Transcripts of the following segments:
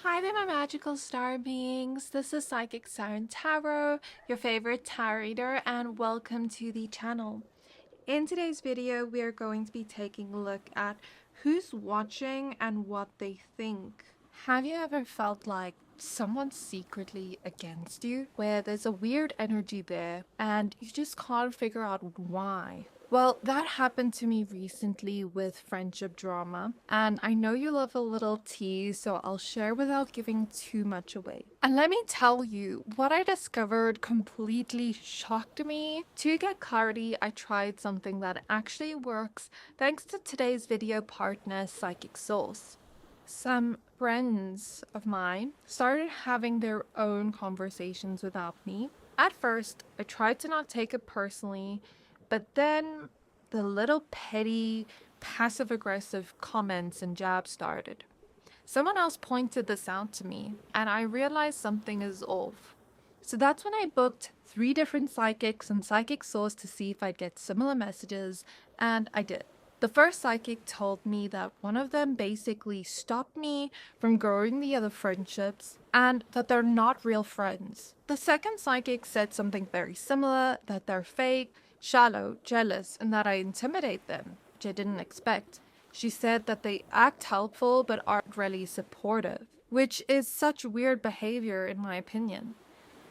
Hi there, my magical star beings. This is Psychic Siren Tarot, your favorite tarot reader, and welcome to the channel. In today's video, we are going to be taking a look at who's watching and what they think. Have you ever felt like someone's secretly against you, where there's a weird energy there and you just can't figure out why? Well, that happened to me recently with friendship drama, and I know you love a little tea, so I'll share without giving too much away. And let me tell you, what I discovered completely shocked me. To get clarity, I tried something that actually works thanks to today's video partner, Psychic Source. Some friends of mine started having their own conversations without me. At first, I tried to not take it personally, but then the little petty, passive-aggressive comments and jabs started. Someone else pointed this out to me, and I realized something is off. So that's when I booked 3 different psychics and Psychic Source to see if I'd get similar messages, and I did. The first psychic told me that one of them basically stopped me from growing the other friendships and that they're not real friends. The second psychic said something very similar, that they're fake, shallow, jealous, and that I intimidate them, which I didn't expect. She said that they act helpful but aren't really supportive, which is such weird behavior in my opinion.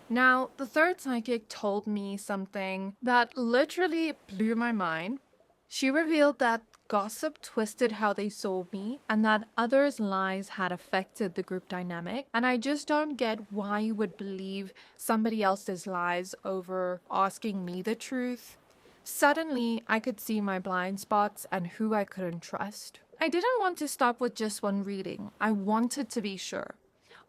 Now, the third psychic told me something that literally blew my mind. She revealed that gossip twisted how they saw me and that others' lies had affected the group dynamic. And I just don't get why you would believe somebody else's lies over asking me the truth. Suddenly, I could see my blind spots and who I couldn't trust. I didn't want to stop with just one reading. I wanted to be sure.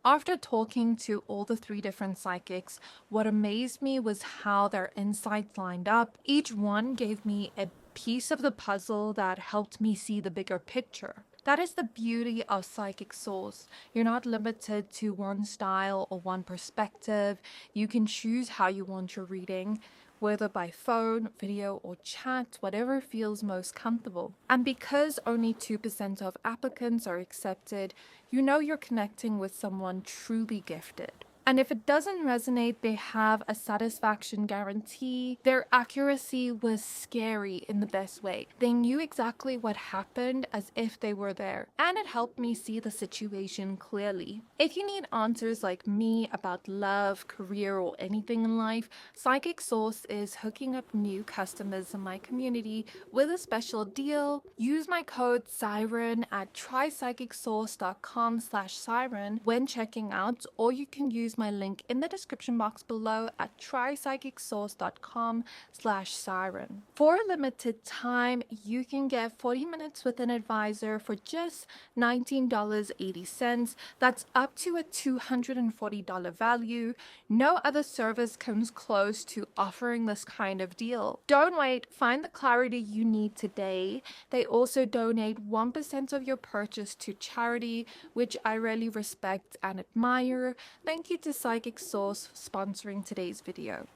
After talking to all the 3 different psychics, what amazed me was how their insights lined up. Each one gave me a piece of the puzzle that helped me see the bigger picture. That is the beauty of Psychic Source. You're not limited to one style or one perspective. You can choose how you want your reading, whether by phone, video, or chat, whatever feels most comfortable. And because only 2% of applicants are accepted, you know you're connecting with someone truly gifted. And if it doesn't resonate, they have a satisfaction guarantee. Their accuracy was scary in the best way. They knew exactly what happened as if they were there, and it helped me see the situation clearly. If you need answers like me about love, career, or anything in life, Psychic Source is hooking up new customers in my community with a special deal. Use my code Siren at trypsychicsource.com/siren when checking out, or you can use my link in the description box below at trypsychicsource.com/siren. For a limited time, you can get 40 minutes with an advisor for just $19.80. That's up to a $240 value. No other service comes close to offering this kind of deal. Don't wait, find the clarity you need today. They also donate 1% of your purchase to charity, which I really respect and admire. Thank you to Psychic Source for sponsoring today's video.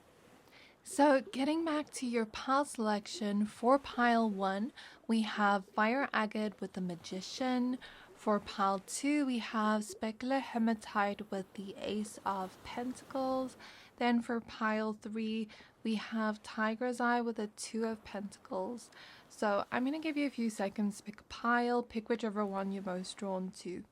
So getting back to your pile selection, for pile 1, we have Fire Agate with the Magician. For pile 2, we have Specular Hematite with the Ace of Pentacles. Then for pile 3, we have Tiger's Eye with the 2 of Pentacles. So I'm going to give you a few seconds to pick a pile, pick whichever one you're most drawn to.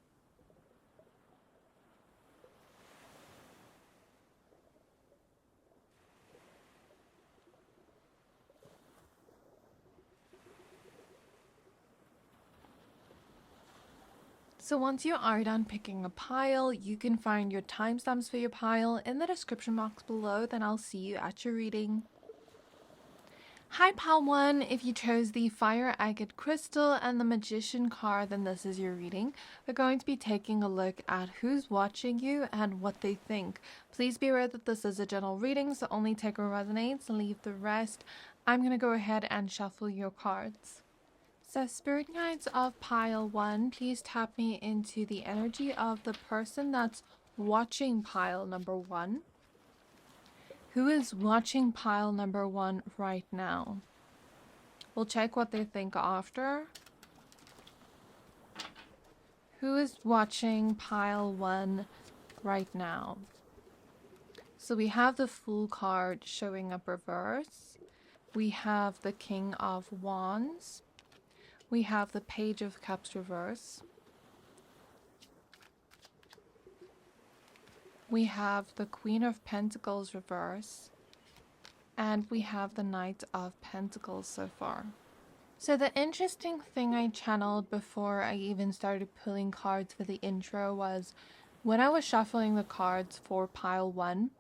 So once you are done picking a pile, you can find your timestamps for your pile in the description box below. Then I'll see you at your reading. Hi pile 1, if you chose the Fire Agate Crystal and the Magician card, then this is your reading. We're going to be taking a look at who's watching you and what they think. Please be aware that this is a general reading, so only take what resonates and leave the rest. I'm going to go ahead and shuffle your cards. So Spirit Guides of pile 1, please tap me into the energy of the person that's watching pile number 1. Who is watching pile number 1 right now? We'll check what they think after. Who is watching pile 1 right now? So we have the Fool card showing up reverse. We have the King of Wands. We have the Page of Cups reverse. We have the Queen of Pentacles reverse. And we have the Knight of Pentacles so far. So the interesting thing I channeled before I even started pulling cards for the intro was when I was shuffling the cards for pile 1,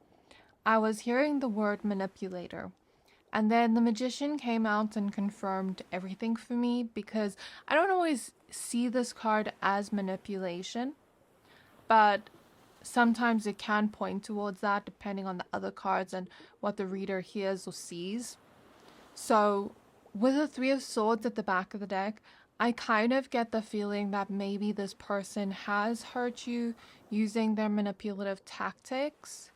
I was hearing the word manipulator. And then the Magician came out and confirmed everything for me, because I don't always see this card as manipulation, but sometimes it can point towards that depending on the other cards and what the reader hears or sees. So with the Three of Swords at the back of the deck, I kind of get the feeling that maybe this person has hurt you using their manipulative tactics.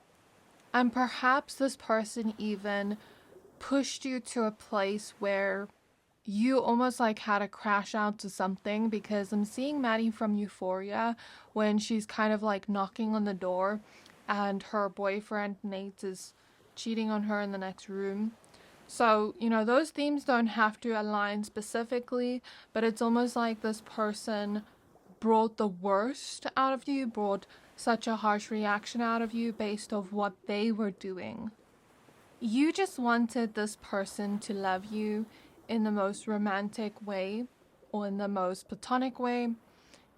And perhaps this person even pushed you to a place where you almost like had to crash out to something, because I'm seeing Maddie from Euphoria when she's kind of like knocking on the door and her boyfriend Nate is cheating on her in the next room. So, you know, those themes don't have to align specifically, but it's almost like this person brought the worst out of you, brought such a harsh reaction out of you based off what they were doing. You just wanted this person to love you in the most romantic way or in the most platonic way.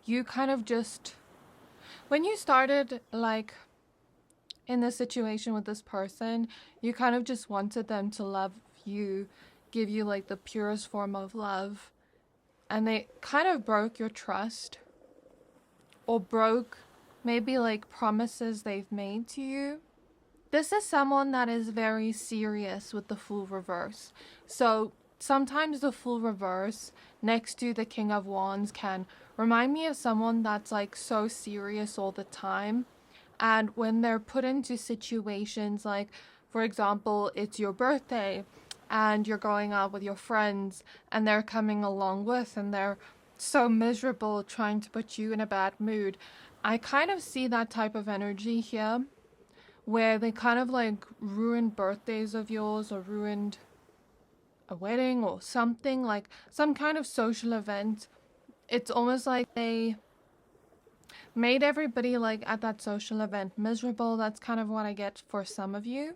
You kind of just, when you started like in this situation with this person, you kind of just wanted them to love you, give you like the purest form of love, and they kind of broke your trust, or broke maybe like promises they've made to you. This is someone that is very serious with the Fool reverse. So sometimes the Fool reverse next to the King of Wands can remind me of someone that's like so serious all the time. And when they're put into situations like, for example, it's your birthday and you're going out with your friends and they're coming along with, and they're so miserable trying to put you in a bad mood. I kind of see that type of energy here, where they kind of like ruined birthdays of yours, or ruined a wedding or something, like some kind of social event. It's almost like they made everybody like at that social event miserable. That's kind of what I get for some of you.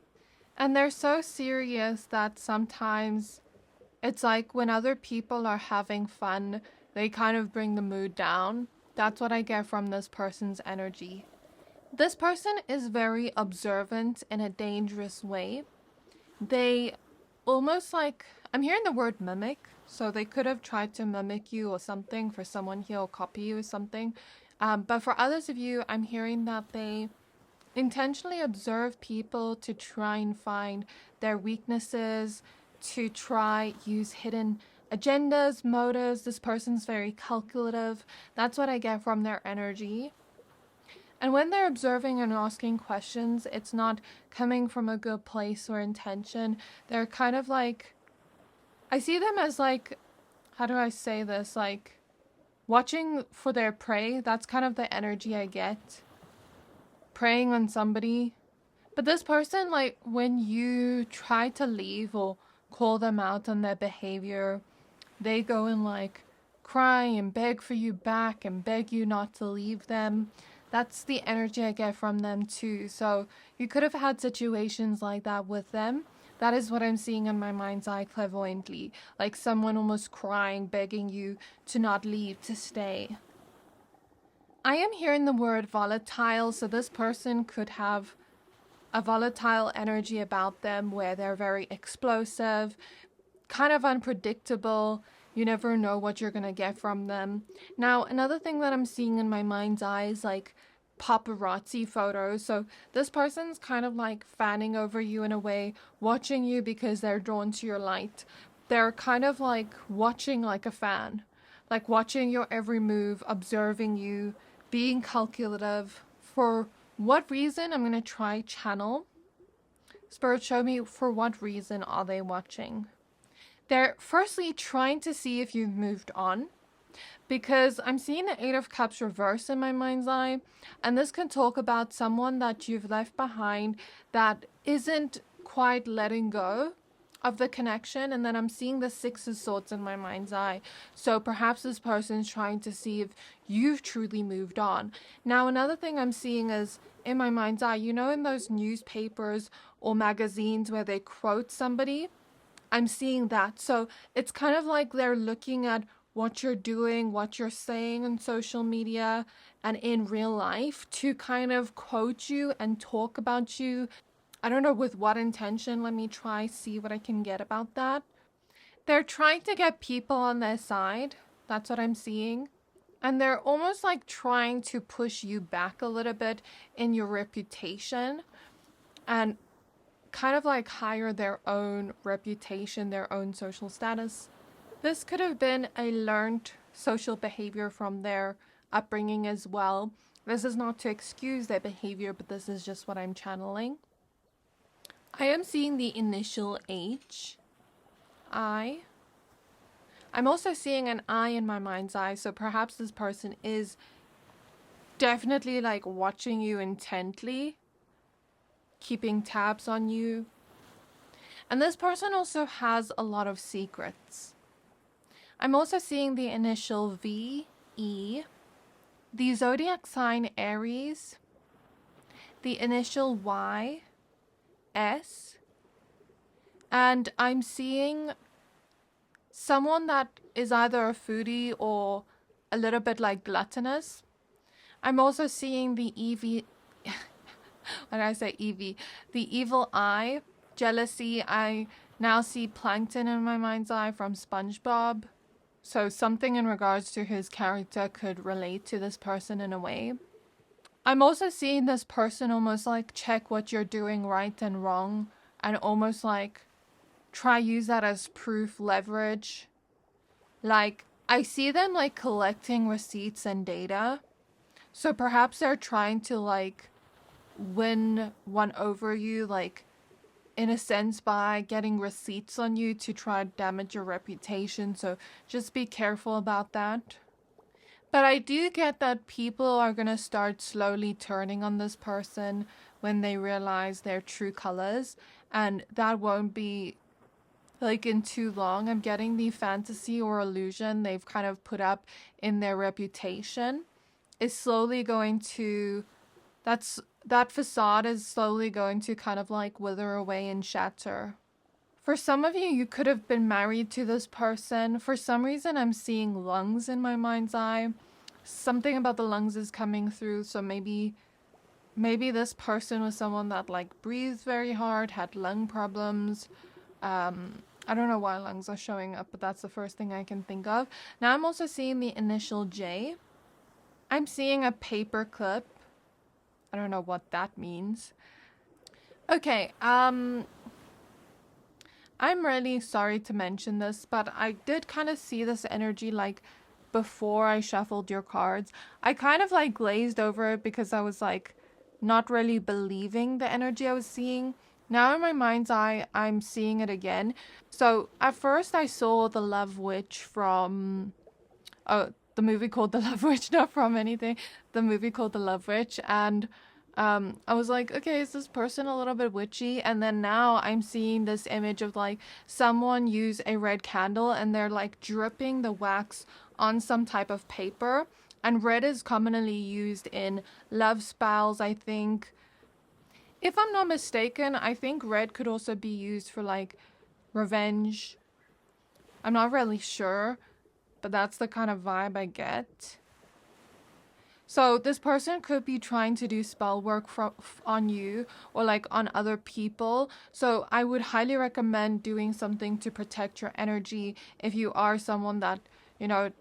And they're so serious that sometimes it's like when other people are having fun, they kind of bring the mood down. That's what I get from this person's energy. This person is very observant in a dangerous way. They almost like, I'm hearing the word mimic, so they could have tried to mimic you or something for someone here, or copy you or something. But for others of you, I'm hearing that they intentionally observe people to try and find their weaknesses, to try use hidden agendas, motives. This person's very calculative. That's what I get from their energy. And when they're observing and asking questions, it's not coming from a good place or intention. They're kind of like, I see them as like, how do I say this? Like watching for their prey. That's kind of the energy I get. Preying on somebody. But this person, like when you try to leave or call them out on their behavior, they go and like cry and beg for you back and beg you not to leave them. That's the energy I get from them too. So you could have had situations like that with them. That is what I'm seeing in my mind's eye clairvoyantly. Like someone almost crying, begging you to not leave, to stay. I am hearing the word volatile. So this person could have a volatile energy about them where they're very explosive, kind of unpredictable. You never know what you're going to get from them. Now, another thing that I'm seeing in my mind's eye is like paparazzi photos. So this person's kind of like fanning over you in a way, watching you because they're drawn to your light. They're kind of like watching like a fan, like watching your every move, observing you, being calculative. For what reason? I'm going to try channel. Spirit, show me for what reason are they watching. They're firstly trying to see if you've moved on. because I'm seeing the Eight of Cups reverse in my mind's eye, and this can talk about someone that you've left behind that isn't quite letting go of the connection. And then I'm seeing the Six of Swords in my mind's eye, so perhaps this person's trying to see if you've truly moved on. Now, another thing I'm seeing is in my mind's eye, you know, in those newspapers or magazines where they quote somebody, I'm seeing that. So it's kind of like they're looking at what you're doing, what you're saying on social media and in real life to kind of quote you and talk about you. I don't know with what intention. Let me try see what I can get about that. They're trying to get people on their side. That's what I'm seeing. And they're almost like trying to push you back a little bit in your reputation and kind of like hire their own reputation, their own social status. This could have been a learned social behavior from their upbringing as well. This is not to excuse their behavior, but this is just what I'm channeling. I am seeing the initial H, I. I'm also seeing an I in my mind's eye, so perhaps this person is definitely like watching you intently, keeping tabs on you. And this person also has a lot of secrets. I'm also seeing the initial V, E, the zodiac sign Aries, the initial Y, S, and I'm seeing someone that is either a foodie or a little bit like gluttonous. I'm also seeing the EV, when I say EV, the evil eye, jealousy. I now see Plankton in my mind's eye from SpongeBob. So something in regards to his character could relate to this person in a way. I'm also seeing this person almost like check what you're doing right and wrong and almost like try use that as proof, leverage. Like I see them like collecting receipts and data. So perhaps they're trying to like win one over you, like in a sense by getting receipts on you to try to damage your reputation. So just be careful about that. But I do get that people are going to start slowly turning on this person when they realize their true colors. And that won't be like in too long. I'm getting the fantasy or illusion they've kind of put up in their reputation is slowly going to, that facade is slowly going to kind of like wither away and shatter. For some of you, you could have been married to this person. For some reason, I'm seeing lungs in my mind's eye. Something about the lungs is coming through. So maybe this person was someone that like breathed very hard, had lung problems. I don't know why lungs are showing up, but that's the first thing I can think of. Now I'm also seeing the initial J. I'm seeing a paper clip. I don't know what that means. Okay, I'm really sorry to mention this, but I did kind of see this energy like before I shuffled your cards. I kind of like glazed over it because I was like not really believing the energy I was seeing. Now in my mind's eye, I'm seeing it again. So at first I saw the Love Witch from, the movie called The Love Witch, not from anything. The movie called The Love Witch, and I was like, okay, is this person a little bit witchy? And then now I'm seeing this image of like someone use a red candle and they're like dripping the wax on some type of paper. And red is commonly used in love spells, I think. If I'm not mistaken, I think red could also be used for like revenge. I'm not really sure, but that's the kind of vibe I get. So this person could be trying to do spell work on you or like on other people. So I would highly recommend doing something to protect your energy if you are someone that, you know,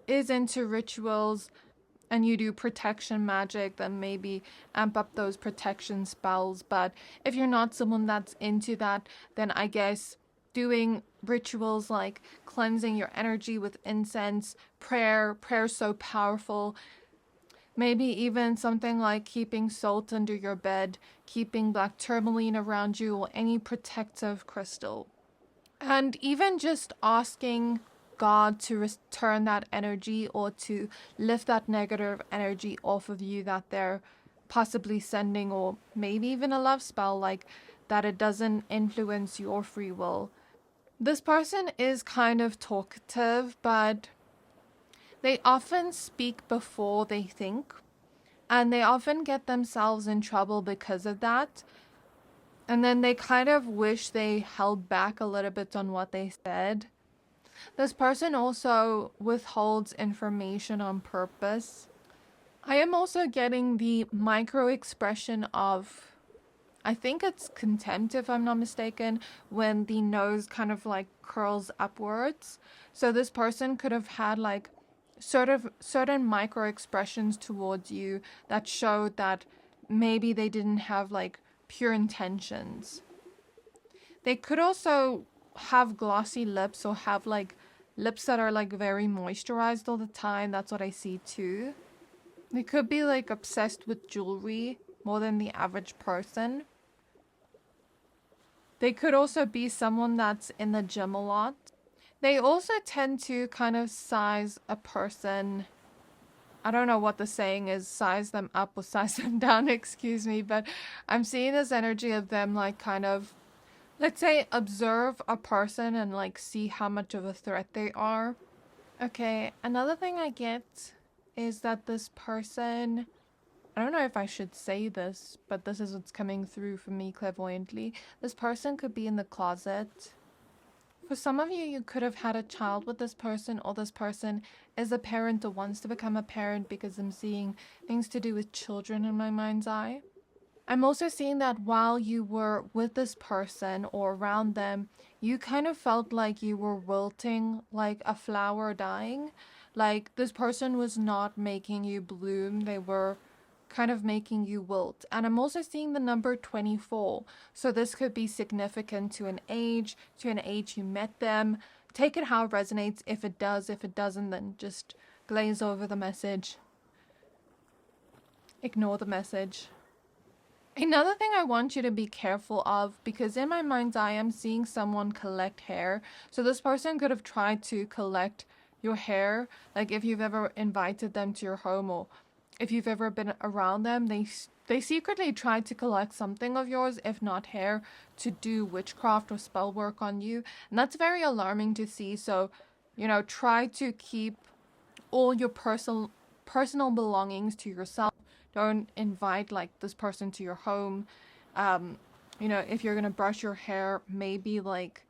is into rituals and you do protection magic, then maybe amp up those protection spells. But if you're not someone that's into that, then I guess doing rituals like cleansing your energy with incense, prayer's so powerful. Maybe even something like keeping salt under your bed, keeping black tourmaline around you, or any protective crystal. And even just asking God to return that energy or to lift that negative energy off of you that they're possibly sending, or maybe even a love spell, like that it doesn't influence your free will. This person is kind of talkative, but they often speak before they think, and they often get themselves in trouble because of that. And then they kind of wish they held back a little bit on what they said. This person also withholds information on purpose. I am also getting the micro expression of, I think it's contempt if I'm not mistaken, when the nose kind of like curls upwards. So this person could have had like certain micro expressions towards you that showed that maybe they didn't have like pure intentions. They could also have glossy lips or have like lips that are like very moisturized all the time. That's what I see too. They could be like obsessed with jewelry more than the average person. They could also be someone that's in the gym a lot. They also tend to kind of size a person. I don't know what the saying is, size them up or size them down, excuse me, but I'm seeing this energy of them like kind of, let's say, observe a person and like see how much of a threat they are. Okay, another thing I get is that this person, I don't know if I should say this, but this is what's coming through for me clairvoyantly. This person could be in the closet. For some of you, you could have had a child with this person, or this person is a parent or wants to become a parent, because I'm seeing things to do with children in my mind's eye. I'm also seeing that while you were with this person or around them, you kind of felt like you were wilting like a flower dying. Like this person was not making you bloom, they were kind of making you wilt. And I'm also seeing the number 24. So this could be significant to an age you met them. Take it how it resonates. If it does, if it doesn't, then just glaze over the message. Ignore the message. Another thing I want you to be careful of, because in my mind's eye, I'm seeing someone collect hair. So this person could have tried to collect your hair. Like if you've ever invited them to your home, or if you've ever been around them, they secretly tried to collect something of yours, if not hair, to do witchcraft or spell work on you. And that's very alarming to see. So, you know, try to keep all your personal belongings to yourself. Don't invite like this person to your home. You know, if you're gonna brush your hair, maybe like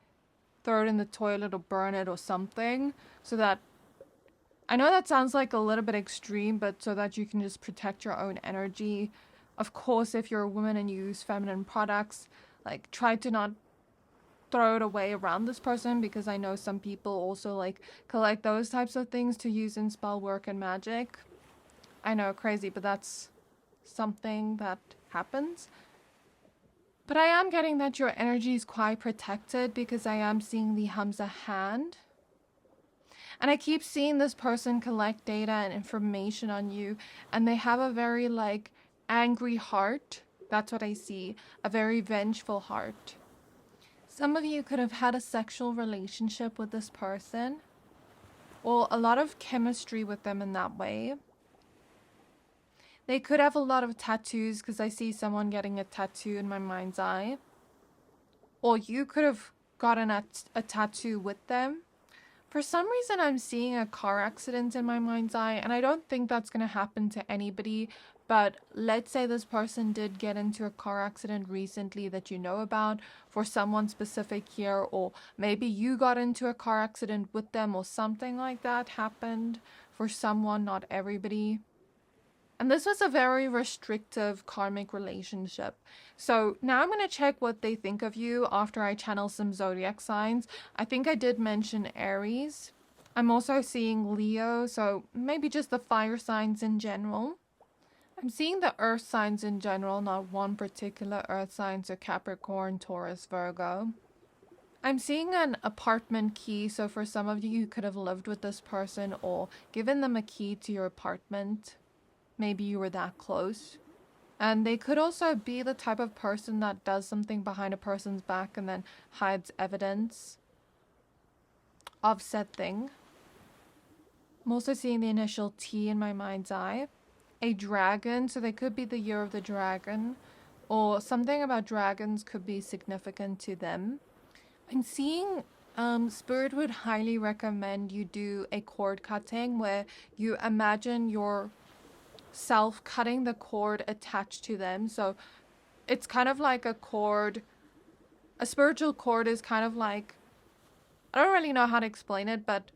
throw it in the toilet or burn it or something, so that, I know that sounds like a little bit extreme, but so that you can just protect your own energy. Of course, if you're a woman and you use feminine products, like try to not throw it away around this person, because I know some people also like collect those types of things to use in spell work and magic. I know, crazy, but that's something that happens. But I am getting that your energy is quite protected, because I am seeing the Hamza hand. And I keep seeing this person collect data and information on you, and they have a very like angry heart. That's what I see, a very vengeful heart. Some of you could have had a sexual relationship with this person, or a lot of chemistry with them in that way. They could have a lot of tattoos, because I see someone getting a tattoo in my mind's eye. Or you could have gotten a tattoo with them. For some reason, I'm seeing a car accident in my mind's eye, and I don't think that's going to happen to anybody. But let's say this person did get into a car accident recently that you know about, for someone specific here, or maybe you got into a car accident with them, or something like that happened for someone, not everybody. And this was a very restrictive karmic relationship. So now I'm going to check what they think of you after I channel some zodiac signs. I think I did mention Aries. I'm also seeing Leo, so maybe just the fire signs in general. I'm seeing the earth signs in general, not one particular earth sign, so Capricorn, Taurus, Virgo. I'm seeing an apartment key, so for some of you, you could have lived with this person or given them a key to your apartment. Maybe you were that close. And they could also be the type of person that does something behind a person's back and then hides evidence. of said thing. I'm also seeing the initial T in my mind's eye. A dragon, so they could be the year of the dragon, or something about dragons could be significant to them. I'm seeing Spirit would highly recommend you do a cord cutting where you imagine yourself cutting the cord attached to them. So it's kind of like a cord. A spiritual cord is kind of like, I don't really know how to explain it, but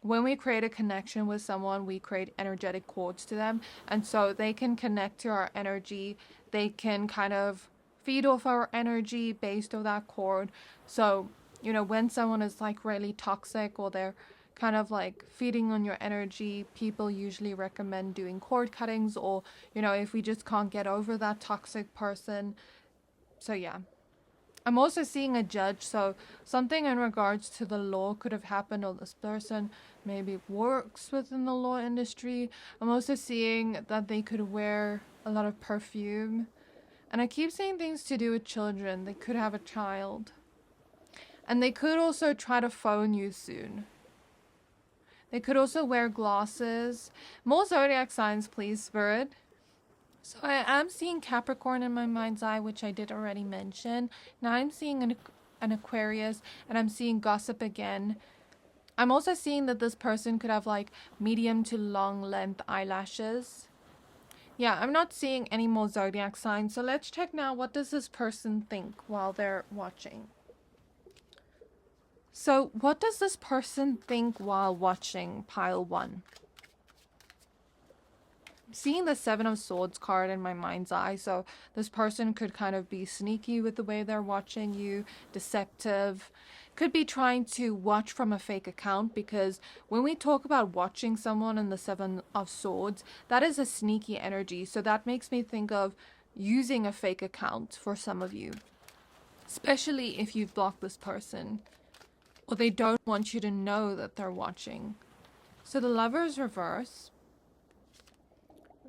when we create a connection with someone, we create energetic cords to them. And so they can connect to our energy. They can kind of feed off our energy based on that cord. So, you know, when someone is like really toxic or they're kind of like feeding on your energy, people usually recommend doing cord cuttings, or, you know, if we just can't get over that toxic person. So yeah. I'm also seeing a judge, so something in regards to the law could have happened, or this person maybe works within the law industry. I'm also seeing that they could wear a lot of perfume. And I keep seeing things to do with children. They could have a child. And they could also try to phone you soon. They could also wear glasses. More zodiac signs, please, Spirit. So I am seeing Capricorn in my mind's eye, which I did already mention. Now I'm seeing an Aquarius, and I'm seeing gossip again. I'm also seeing that this person could have like medium to long length eyelashes. Yeah, I'm not seeing any more zodiac signs. So let's check now, what does this person think while they're watching? So what does this person think while watching pile 1? Seeing the 7 of Swords card in my mind's eye, so this person could kind of be sneaky with the way they're watching you, deceptive, could be trying to watch from a fake account, because when we talk about watching someone in the 7 of Swords, that is a sneaky energy. So that makes me think of using a fake account for some of you, especially if you've blocked this person or they don't want you to know that they're watching. So the Lovers reverse,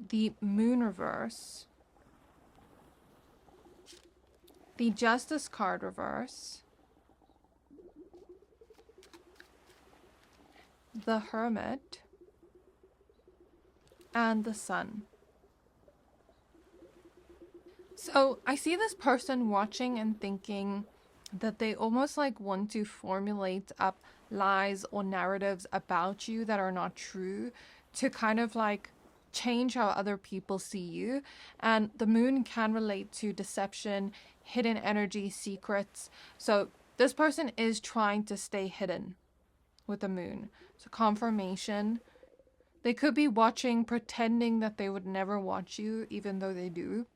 the Moon reverse, the Justice card reverse, the Hermit, and the Sun. So I see this person watching and thinking that they almost like want to formulate up lies or narratives about you that are not true to kind of like change how other people see you. And the Moon can relate to deception, hidden energy, secrets. So this person is trying to stay hidden with the Moon. So confirmation. They could be watching, pretending that they would never watch you, even though they do.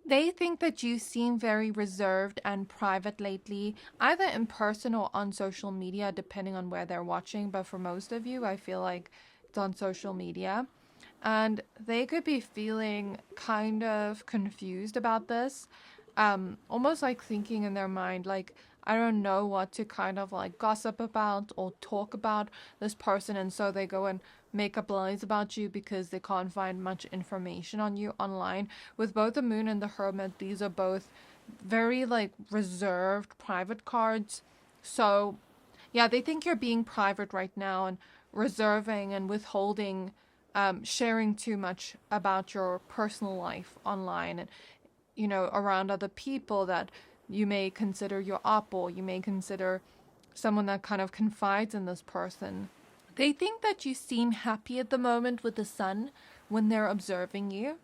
They think that you seem very reserved and private lately, either in person or on social media, depending on where they're watching. But for most of you, I feel like it's on social media. And they could be feeling kind of confused about this. Almost like thinking in their mind, like, I don't know what to kind of like gossip about or talk about this person. And so they go and make up lies about you because they can't find much information on you online. With both the Moon and the Hermit, these are both very like reserved private cards. So yeah, they think you're being private right now and reserving and withholding, sharing too much about your personal life online and, you know, around other people that you may consider your op, or you may consider someone that kind of confides in this person. They think that you seem happy at the moment with the Sun when they're observing you.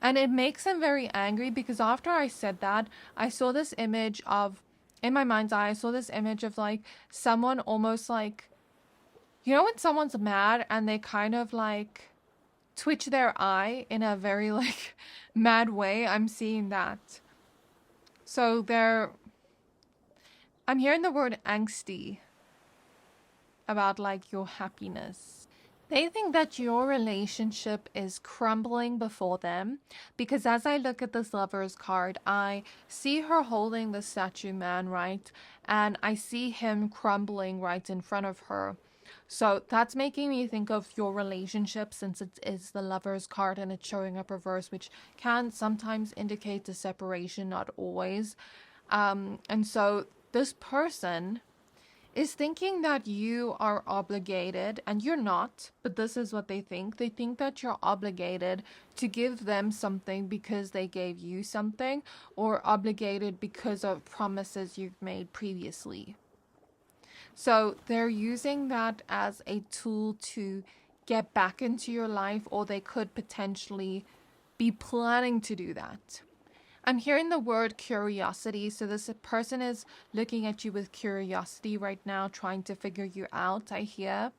And it makes them very angry, because after I said that, I saw this image of, in my mind's eye, I saw this image of like someone almost like, you know when someone's mad and they kind of like twitch their eye in a very like mad way? I'm seeing that. So I'm hearing the word angsty about like your happiness. They think that your relationship is crumbling before them, because as I look at this Lovers card, I see her holding the statue man, right? And I see him crumbling right in front of her. So that's making me think of your relationship, since it is the Lovers card and it's showing up reverse, which can sometimes indicate a separation, not always. And so this person is thinking that you are obligated, and you're not, but this is what they think. They think that you're obligated to give them something because they gave you something, or obligated because of promises you've made previously. So they're using that as a tool to get back into your life, or they could potentially be planning to do that. I'm hearing the word curiosity. So this person is looking at you with curiosity right now, trying to figure you out, I hear.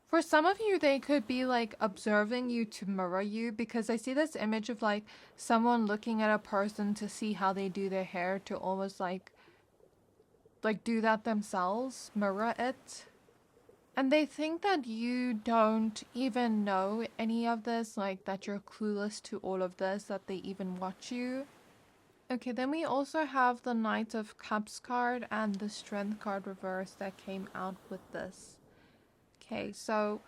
For some of you, they could be like observing you to mirror you, because I see this image of like someone looking at a person to see how they do their hair, to almost like do that themselves, mirror it. And they think that you don't even know any of this, like that you're clueless to all of this, that they even watch you. Okay, then we also have the Knight of Cups card and the Strength card reverse that came out with this. Okay, so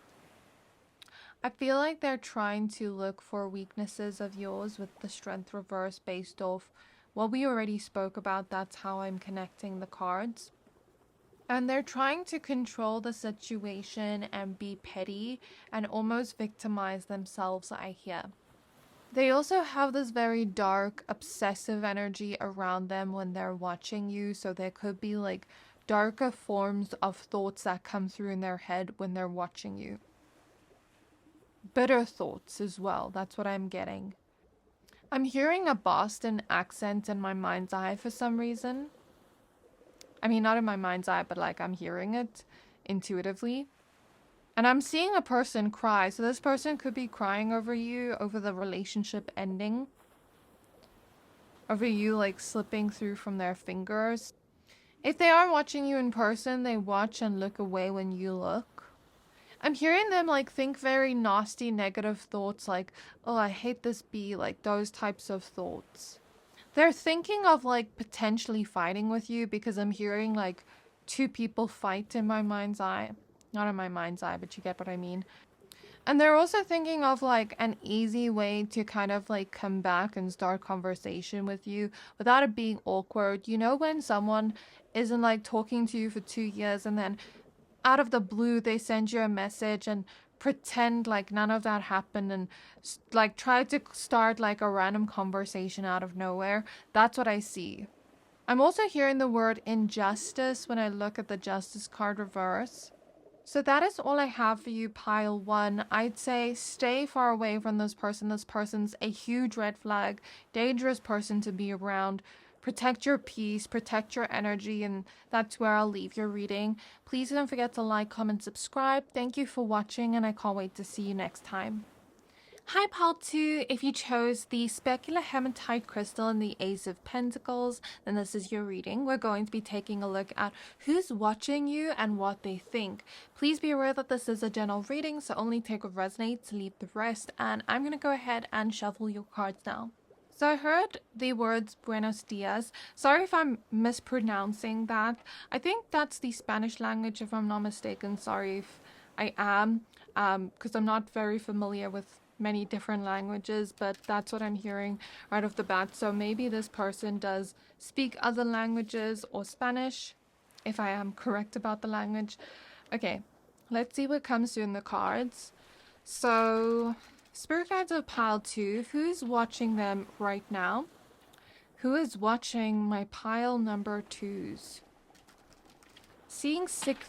I feel like they're trying to look for weaknesses of yours with the Strength reverse based off what we already spoke about. That's how I'm connecting the cards. And they're trying to control the situation and be petty and almost victimize themselves, I hear. They also have this very dark, obsessive energy around them when they're watching you. So there could be like darker forms of thoughts that come through in their head when they're watching you. Bitter thoughts as well. That's what I'm getting. I'm hearing a Boston accent in my mind's eye for some reason. I mean, not in my mind's eye, but like I'm hearing it intuitively. And I'm seeing a person cry. So this person could be crying over you, over the relationship ending. Over you like slipping through from their fingers. If they are watching you in person, they watch and look away when you look. I'm hearing them like think very nasty, negative thoughts like, oh, I hate this bee, like those types of thoughts. They're thinking of like potentially fighting with you, because I'm hearing like two people fight in my mind's eye. Not in my mind's eye, but you get what I mean. And they're also thinking of like an easy way to kind of like come back and start conversation with you without it being awkward. You know, when someone isn't like talking to you for 2 years and then out of the blue they send you a message and pretend like none of that happened and like try to start like a random conversation out of nowhere. That's what I see. I'm also hearing the word injustice when I look at the Justice card reverse. So that is all I have for you, pile one. I'd say stay far away from this person. This person's a huge red flag, dangerous person to be around. Protect your peace, protect your energy, and that's where I'll leave your reading. Please don't forget to like, comment, subscribe. Thank you for watching, and I can't wait to see you next time. Hi pile 2, if you chose the Specular Hematite crystal and the Ace of Pentacles, then this is your reading. We're going to be taking a look at who's watching you and what they think. Please be aware that this is a general reading, so only take what resonates, leave the rest, and I'm going to go ahead and shuffle your cards now. So I heard the words Buenos Dias. Sorry if I'm mispronouncing that. I think that's the Spanish language if I'm not mistaken. Sorry if I am, because I'm not very familiar with many different languages, but that's what I'm hearing right off the bat. So maybe this person does speak other languages or Spanish, if I am correct about the language. Okay, let's see what comes through in the cards. So Spirit guides of pile 2, who's watching them right now? Who is watching my pile number 2s? Seeing sick.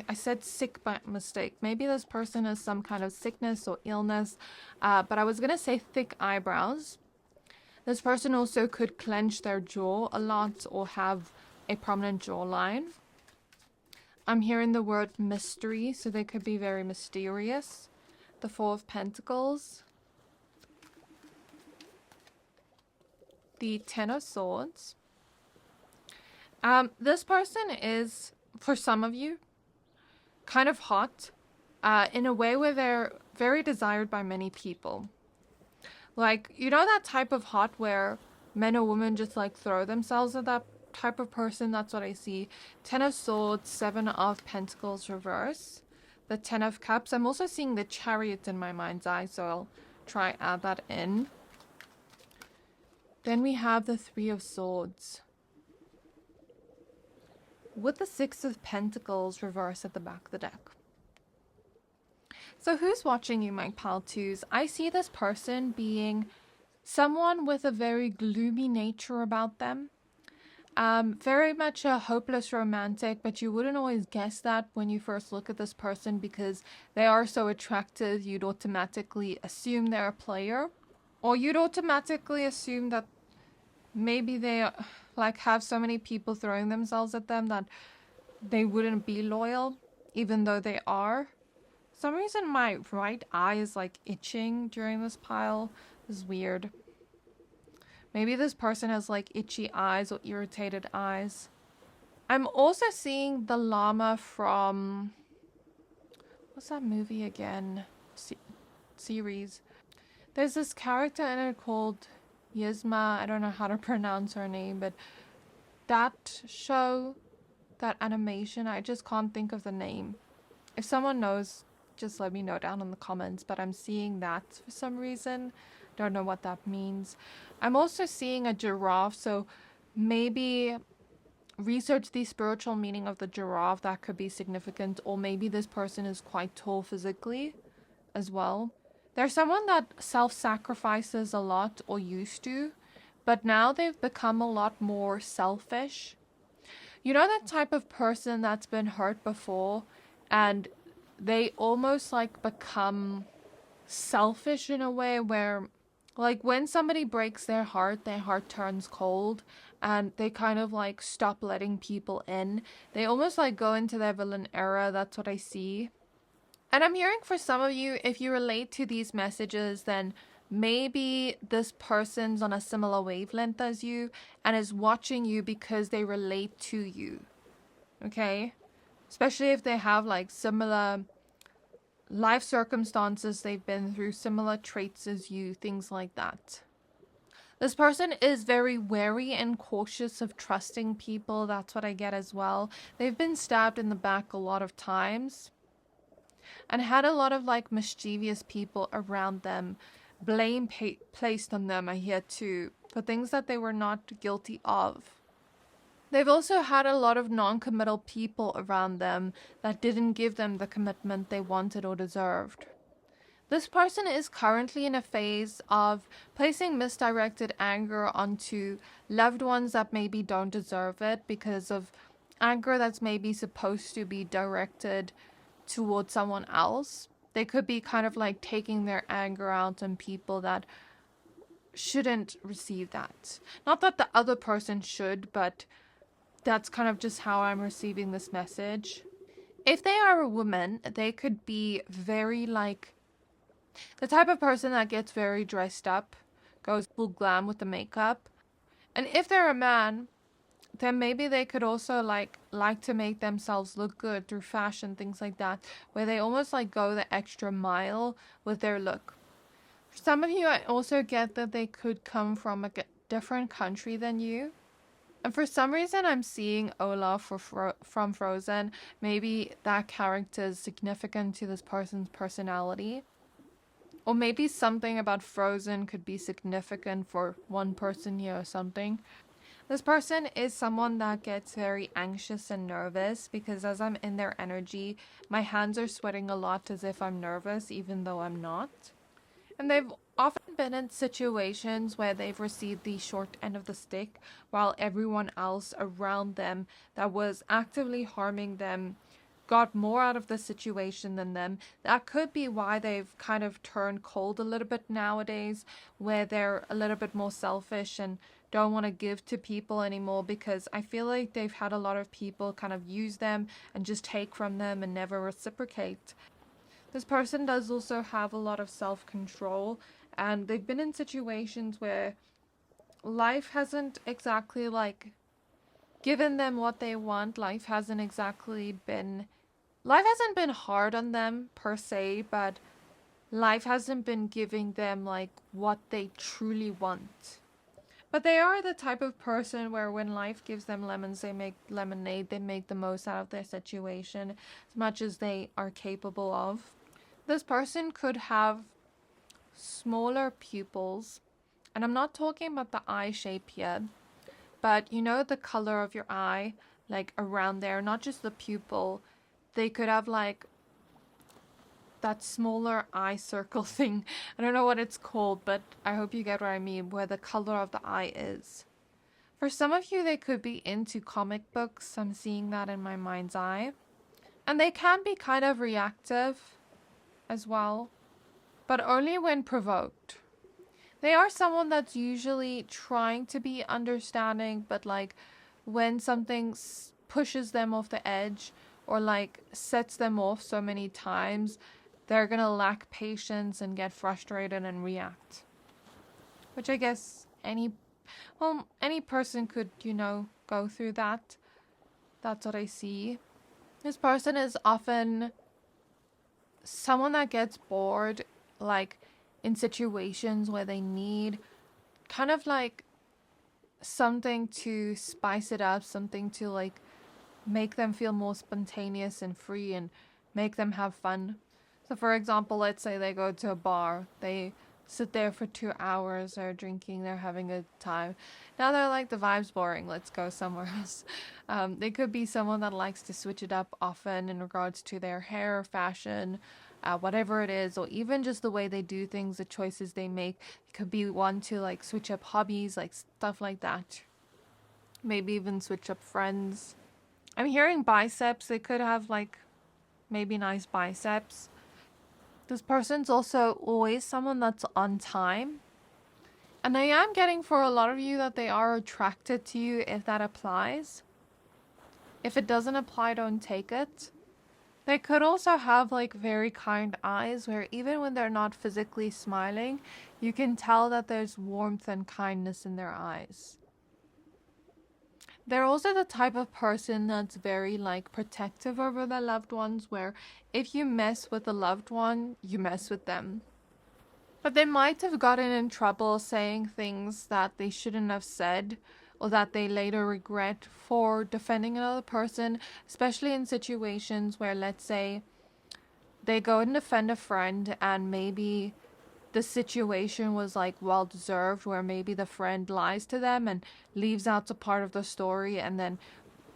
I said sick by mistake. Maybe this person has some kind of sickness or illness, but I was going to say thick eyebrows. This person also could clench their jaw a lot or have a prominent jawline. I'm hearing the word mystery, so they could be very mysterious. The Four of Pentacles. The Ten of Swords. This person is, for some of you, kind of hot, in a way where they're very desired by many people. Like, you know that type of hot where men or women just like throw themselves at that type of person? That's what I see. Ten of Swords, Seven of Pentacles reverse. The Ten of Cups. I'm also seeing the Chariot in my mind's eye, so I'll try add that in. Then we have the Three of Swords. with the Six of Pentacles reversed at the back of the deck. So who's watching you, my pal twos? I see this person being someone with a very gloomy nature about them. Very much a hopeless romantic, but you wouldn't always guess that when you first look at this person because they are so attractive. You'd automatically assume they're a player, or you'd automatically assume that maybe they like have so many people throwing themselves at them that they wouldn't be loyal, even though they are. For some reason my right eye is like itching during this pile. This is weird. Maybe this person has like itchy eyes or irritated eyes. I'm also seeing the llama from... what's that movie again? Series. There's this character in it called Yzma. I don't know how to pronounce her name, but that show, that animation, I just can't think of the name. If someone knows, just let me know down in the comments, but I'm seeing that for some reason. Don't know what that means. I'm also seeing a giraffe, so maybe research the spiritual meaning of the giraffe. That could be significant, or maybe this person is quite tall physically as well. They're someone that self-sacrifices a lot, or used to, but now they've become a lot more selfish. You know that type of person that's been hurt before and they almost like become selfish in a way where, like, when somebody breaks their heart turns cold and they kind of like stop letting people in. They almost like go into their villain era. That's what I see. And I'm hearing for some of you, if you relate to these messages, then maybe this person's on a similar wavelength as you and is watching you because they relate to you. Okay? Especially if they have like similar life circumstances they've been through, similar traits as you, things like that. This person is very wary and cautious of trusting people. That's what I get as well. They've been stabbed in the back a lot of times and had a lot of like mischievous people around them. Blame placed on them, I hear too, for things that they were not guilty of. They've also had a lot of non-committal people around them that didn't give them the commitment they wanted or deserved. This person is currently in a phase of placing misdirected anger onto loved ones that maybe don't deserve it because of anger that's maybe supposed to be directed towards someone else. They could be kind of like taking their anger out on people that shouldn't receive that. Not that the other person should, but that's kind of just how I'm receiving this message. If they are a woman, they could be very like the type of person that gets very dressed up, goes full glam with the makeup. And if they're a man, then maybe they could also like to make themselves look good through fashion, things like that, where they almost like go the extra mile with their look. For some of you, I also get that they could come from a different country than you. And for some reason, I'm seeing Olaf from Frozen. Maybe that character is significant to this person's personality. Or maybe something about Frozen could be significant for one person here or something. This person is someone that gets very anxious and nervous because as I'm in their energy, my hands are sweating a lot as if I'm nervous, even though I'm not. And they've often been in situations where they've received the short end of the stick while everyone else around them that was actively harming them got more out of the situation than them. That could be why they've kind of turned cold a little bit nowadays, where they're a little bit more selfish and don't want to give to people anymore, because I feel like they've had a lot of people kind of use them and just take from them and never reciprocate. This person does also have a lot of self-control, and they've been in situations where life hasn't exactly like given them what they want. Life hasn't been hard on them per se, but life hasn't been giving them like what they truly want. But they are the type of person where when life gives them lemons, they make lemonade. They make the most out of their situation as much as they are capable of. This person could have smaller pupils, and I'm not talking about the eye shape here, but you know the color of your eye, like around there, not just the pupil. They could have like that smaller eye circle thing. I don't know what it's called, but I hope you get what I mean, where the color of the eye is. For some of you, they could be into comic books. I'm seeing that in my mind's eye. And they can be kind of reactive as well, but only when provoked. They are someone that's usually trying to be understanding, but like when something pushes them off the edge or like sets them off so many times, they're gonna lack patience and get frustrated and react. Which I guess any person could, go through that. That's what I see. This person is often someone that gets bored, like in situations where they need kind of like something to spice it up, something to like make them feel more spontaneous and free and make them have fun. So for example, let's say they go to a bar, they sit there for 2 hours, they're drinking, they're having a time. Now they're like, the vibe's boring, let's go somewhere else. They could be someone that likes to switch it up often in regards to their hair, fashion, whatever it is, or even just the way they do things, the choices they make. It could be one to like switch up hobbies, like stuff like that. Maybe even switch up friends. I'm hearing biceps. They could have like maybe nice biceps. This person's also always someone that's on time. And I am getting for a lot of you that they are attracted to you if that applies. If it doesn't apply, don't take it. They could also have like very kind eyes where even when they're not physically smiling, you can tell that there's warmth and kindness in their eyes. They're also the type of person that's very like protective over their loved ones, where if you mess with a loved one, you mess with them. But they might have gotten in trouble saying things that they shouldn't have said, or that they later regret for defending another person, especially in situations where, let's say, they go and defend a friend and maybe the situation was like well deserved, where maybe the friend lies to them and leaves out a part of the story, and then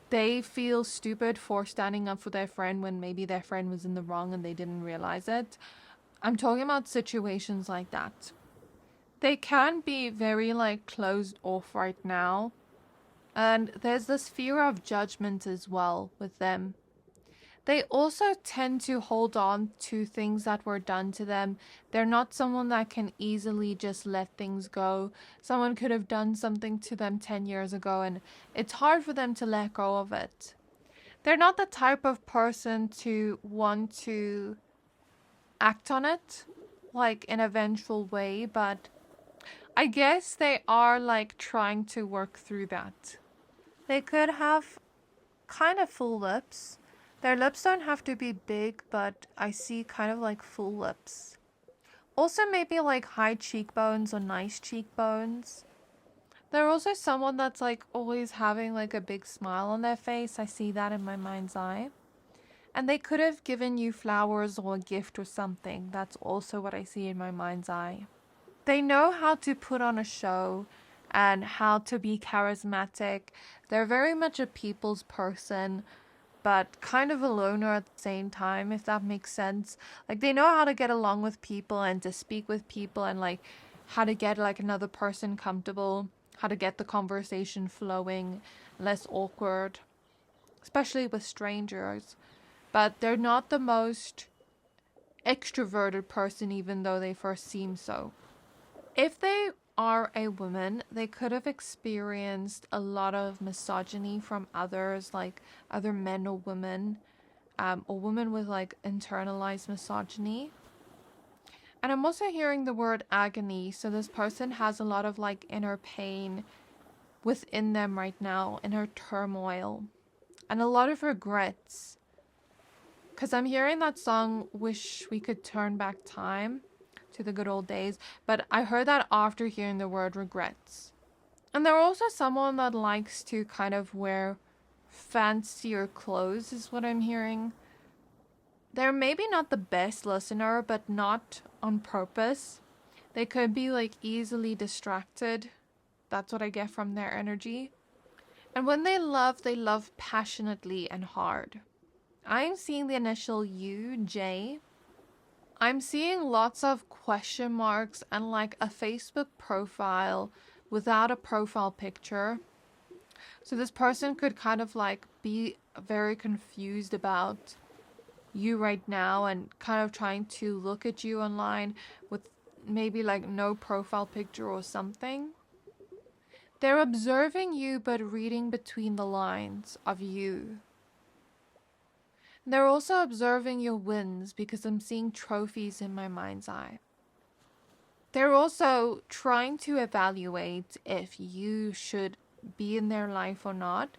they feel stupid for standing up for their friend when maybe their friend was in the wrong and they didn't realize it. I'm talking about situations like that. They can be very like closed off right now, and there's this fear of judgment as well with them. They also tend to hold on to things that were done to them. They're not someone that can easily just let things go. Someone could have done something to them 10 years ago and it's hard for them to let go of it. They're not the type of person to want to act on it, like in a vengeful way, but I guess they are like trying to work through that. They could have kind of full lips. Their lips don't have to be big, but I see kind of like full lips. Also maybe like high cheekbones or nice cheekbones. They're also someone that's like always having like a big smile on their face. I see that in my mind's eye. And they could have given you flowers or a gift or something. That's also what I see in my mind's eye. They know how to put on a show and how to be charismatic. They're very much a people's person, but kind of a loner at the same time, if that makes sense. Like, they know how to get along with people and to speak with people and like how to get like another person comfortable, how to get the conversation flowing, less awkward, especially with strangers. But they're not the most extroverted person, even though they first seem so. If they are a woman, they could have experienced a lot of misogyny from others, like other men or women, or women with like internalized misogyny. And I'm also hearing the word agony, so this person has a lot of like inner pain within them right now, inner turmoil, and a lot of regrets. Because I'm hearing that song, Wish We Could Turn Back Time to the Good Old Days, but I heard that after hearing the word regrets. And they're also someone that likes to kind of wear fancier clothes, is what I'm hearing. They're maybe not the best listener, but not on purpose. They could be like easily distracted. That's what I get from their energy. And when they love passionately and hard. I'm seeing the initial U, J. I'm seeing lots of question marks and like a Facebook profile without a profile picture. So this person could kind of like be very confused about you right now and kind of trying to look at you online with maybe like no profile picture or something. They're observing you but reading between the lines of you. They're also observing your wins because I'm seeing trophies in my mind's eye. They're also trying to evaluate if you should be in their life or not.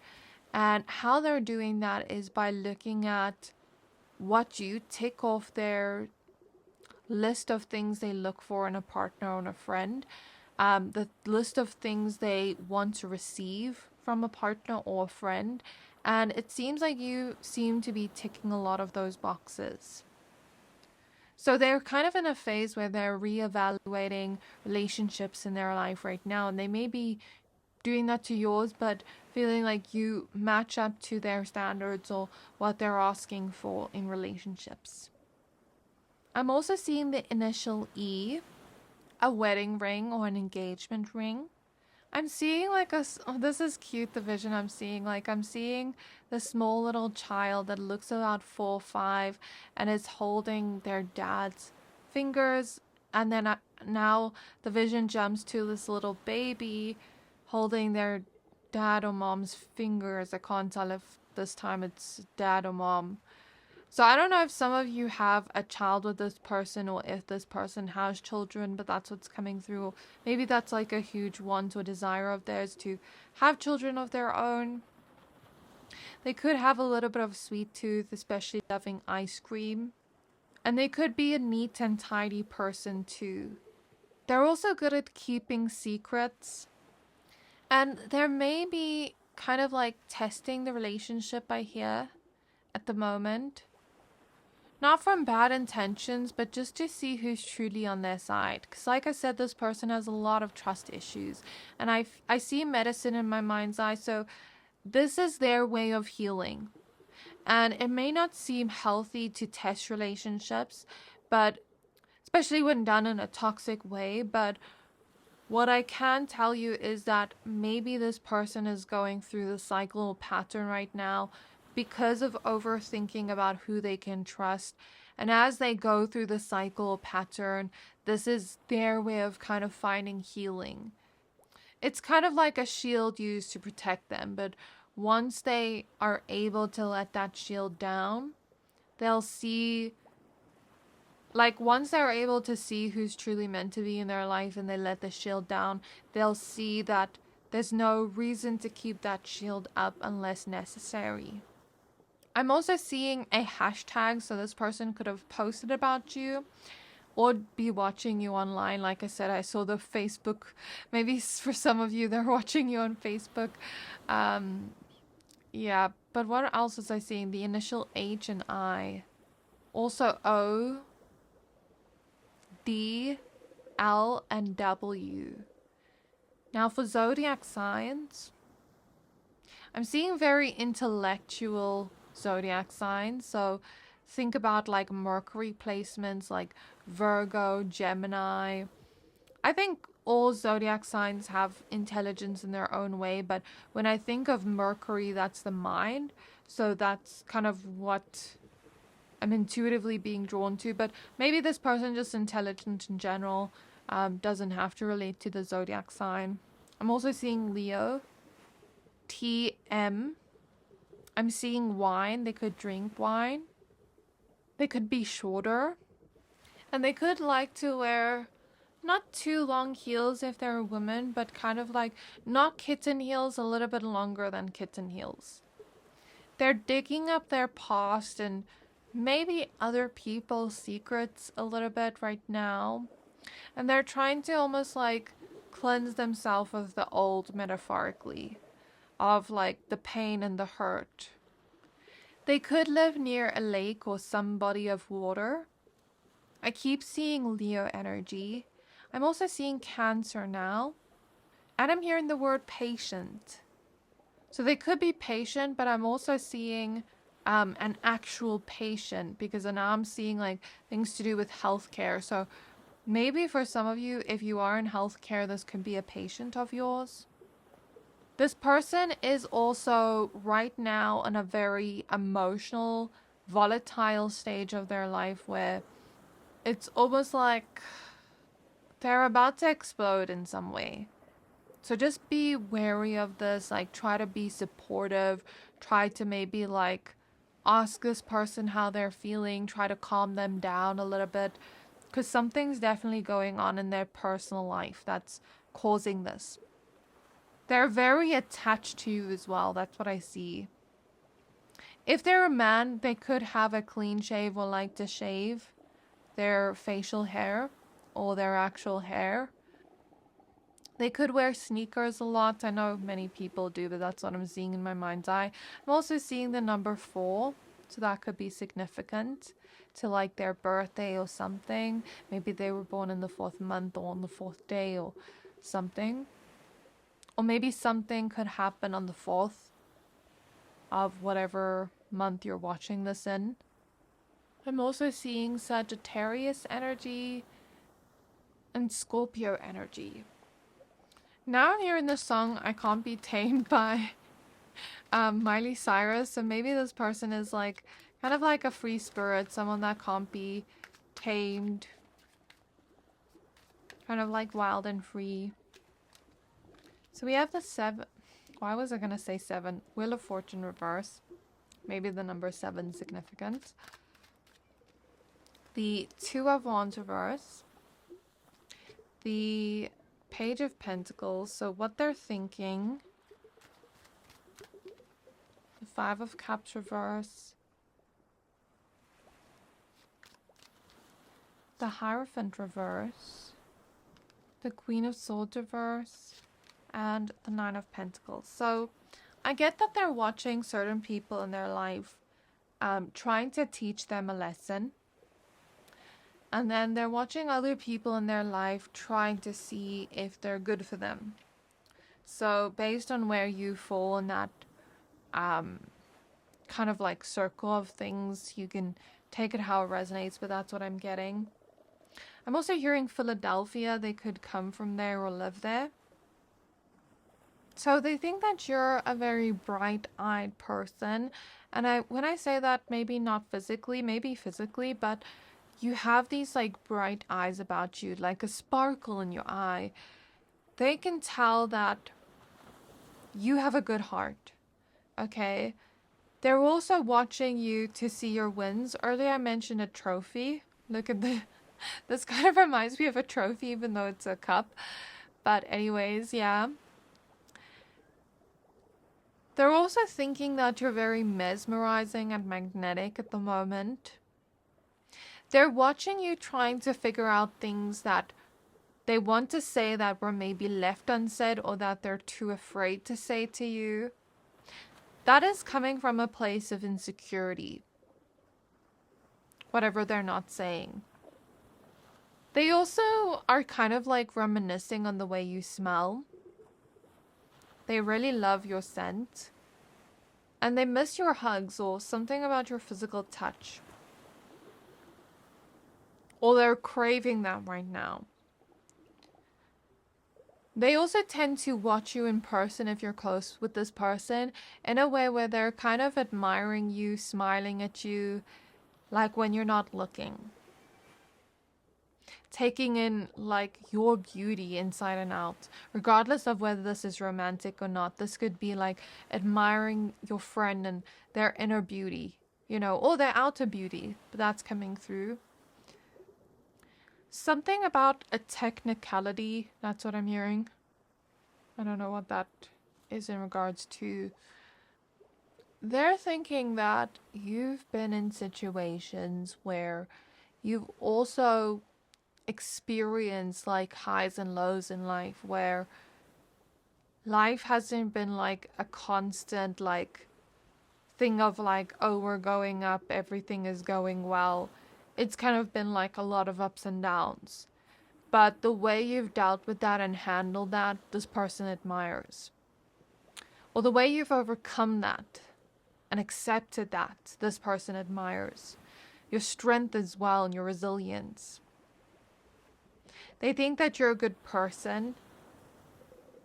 And how they're doing that is by looking at what you tick off their list of things they look for in a partner or a friend, the list of things they want to receive from a partner or a friend. And it seems like you seem to be ticking a lot of those boxes. So they're kind of in a phase where they're reevaluating relationships in their life right now. And they may be doing that to yours, but feeling like you match up to their standards or what they're asking for in relationships. I'm also seeing the initial E, a wedding ring or an engagement ring. I'm seeing like this is cute, the vision I'm seeing. Like I'm seeing the small little child that looks about 4 or 5 and is holding their dad's fingers. And then now the vision jumps to this little baby holding their dad or mom's fingers. I can't tell if this time it's dad or mom. So I don't know if some of you have a child with this person or if this person has children, but that's what's coming through. Maybe that's like a huge want or desire of theirs to have children of their own. They could have a little bit of a sweet tooth, especially loving ice cream. And they could be a neat and tidy person too. They're also good at keeping secrets. And there may be kind of like testing the relationship I hear at the moment. Not from bad intentions, but just to see who's truly on their side. Because like I said, this person has a lot of trust issues. And I see medicine in my mind's eye, so this is their way of healing. And it may not seem healthy to test relationships, but especially when done in a toxic way. But what I can tell you is that maybe this person is going through the cycle or pattern right now because of overthinking about who they can trust. And as they go through the cycle or pattern, this is their way of kind of finding healing. It's kind of like a shield used to protect them, but once they are able to let that shield down, they'll see, like once they're able to see who's truly meant to be in their life and they let the shield down, they'll see that there's no reason to keep that shield up unless necessary. I'm also seeing a hashtag, so this person could have posted about you or be watching you online. Like I said, I saw the Facebook. Maybe for some of you, they're watching you on Facebook. Yeah, but what else was I seeing? The initial H and I. Also O, D, L, and W. Now for zodiac signs, I'm seeing very intellectual zodiac signs. So think about like Mercury placements like Virgo, Gemini. I think all zodiac signs have intelligence in their own way, but when I think of Mercury, that's the mind. So that's kind of what I'm intuitively being drawn to. But maybe this person just intelligent in general, doesn't have to relate to the zodiac sign. I'm also seeing Leo. TM. I'm seeing wine. They could drink wine. They could be shorter. And they could like to wear not too long heels if they're a woman, but kind of like not kitten heels, a little bit longer than kitten heels. They're digging up their past and maybe other people's secrets a little bit right now. And they're trying to almost like cleanse themselves of the old, metaphorically, of like the pain and the hurt. They could live near a lake or some body of water. I keep seeing Leo energy. I'm also seeing Cancer now. And I'm hearing the word patient. So they could be patient, but I'm also seeing an actual patient, because now I'm seeing like things to do with healthcare. So maybe for some of you, if you are in healthcare, this could be a patient of yours. This person is also right now in a very emotional, volatile stage of their life where it's almost like they're about to explode in some way. So just be wary of this. Like, try to be supportive. Try to maybe like ask this person how they're feeling. Try to calm them down a little bit, because something's definitely going on in their personal life that's causing this. They're very attached to you as well. That's what I see. If they're a man, they could have a clean shave or like to shave their facial hair or their actual hair. They could wear sneakers a lot. I know many people do, but that's what I'm seeing in my mind's eye. I'm also seeing the number 4, so that could be significant to like their birthday or something. Maybe they were born in the 4th month or on the 4th day or something. Or maybe something could happen on the 4th of whatever month you're watching this in. I'm also seeing Sagittarius energy and Scorpio energy. Now I'm hearing the song I Can't Be Tamed by Miley Cyrus. So maybe this person is like kind of like a free spirit, someone that can't be tamed, kind of like wild and free. So we have the 7. Why was I going to say 7? Wheel of Fortune reverse. Maybe the number 7 significant. The 2 of Wands reverse. The Page of Pentacles. So what they're thinking. The 5 of Cups reverse. The Hierophant reverse. The Queen of Swords reverse. And the 9 of Pentacles. So I get that they're watching certain people in their life trying to teach them a lesson. And then they're watching other people in their life trying to see if they're good for them. So based on where you fall in that kind of like circle of things, you can take it how it resonates, but that's what I'm getting. I'm also hearing Philadelphia. They could come from there or live there. So they think that you're a very bright-eyed person. And when I say that, maybe not physically, maybe physically, but you have these like bright eyes about you, like a sparkle in your eye. They can tell that you have a good heart, okay? They're also watching you to see your wins. Earlier I mentioned a trophy. Look at this kind of reminds me of a trophy, even though it's a cup. But anyways, yeah. They're also thinking that you're very mesmerizing and magnetic at the moment. They're watching you trying to figure out things that they want to say that were maybe left unsaid or that they're too afraid to say to you. That is coming from a place of insecurity. Whatever they're not saying. They also are kind of like reminiscing on the way you smell. They really love your scent. And they miss your hugs or something about your physical touch. Or they're craving that right now. They also tend to watch you in person if you're close with this person in a way where they're kind of admiring you, smiling at you, like when you're not looking. Taking in like your beauty inside and out, regardless of whether this is romantic or not. This could be like admiring your friend and their inner beauty, you know, or their outer beauty, but that's coming through. Something about a technicality, that's what I'm hearing. I don't know what that is in regards to. They're thinking that you've been in situations where you've also experienced like highs and lows in life, where life hasn't been like a constant like thing of like, oh, we're going up, everything is going well. It's kind of been like a lot of ups and downs. But the way you've dealt with that and handled that, this person admires. or the way you've overcome that and accepted that this person admires. Your strength as well and your resilience. They think that you're a good person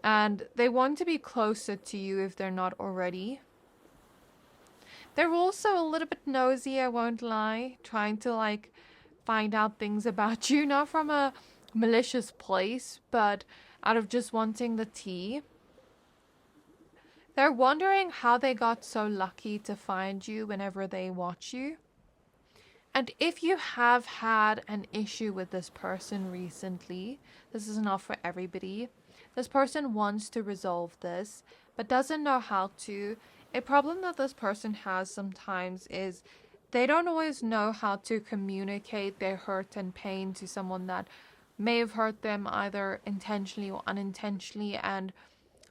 and they want to be closer to you if they're not already. They're also a little bit nosy, I won't lie, trying to like find out things about you, not from a malicious place, but out of just wanting the tea. They're wondering how they got so lucky to find you whenever they watch you. And if you have had an issue with this person recently, this is not for everybody. This person wants to resolve this, but doesn't know how to. A problem that this person has sometimes is they don't always know how to communicate their hurt and pain to someone that may have hurt them either intentionally or unintentionally, and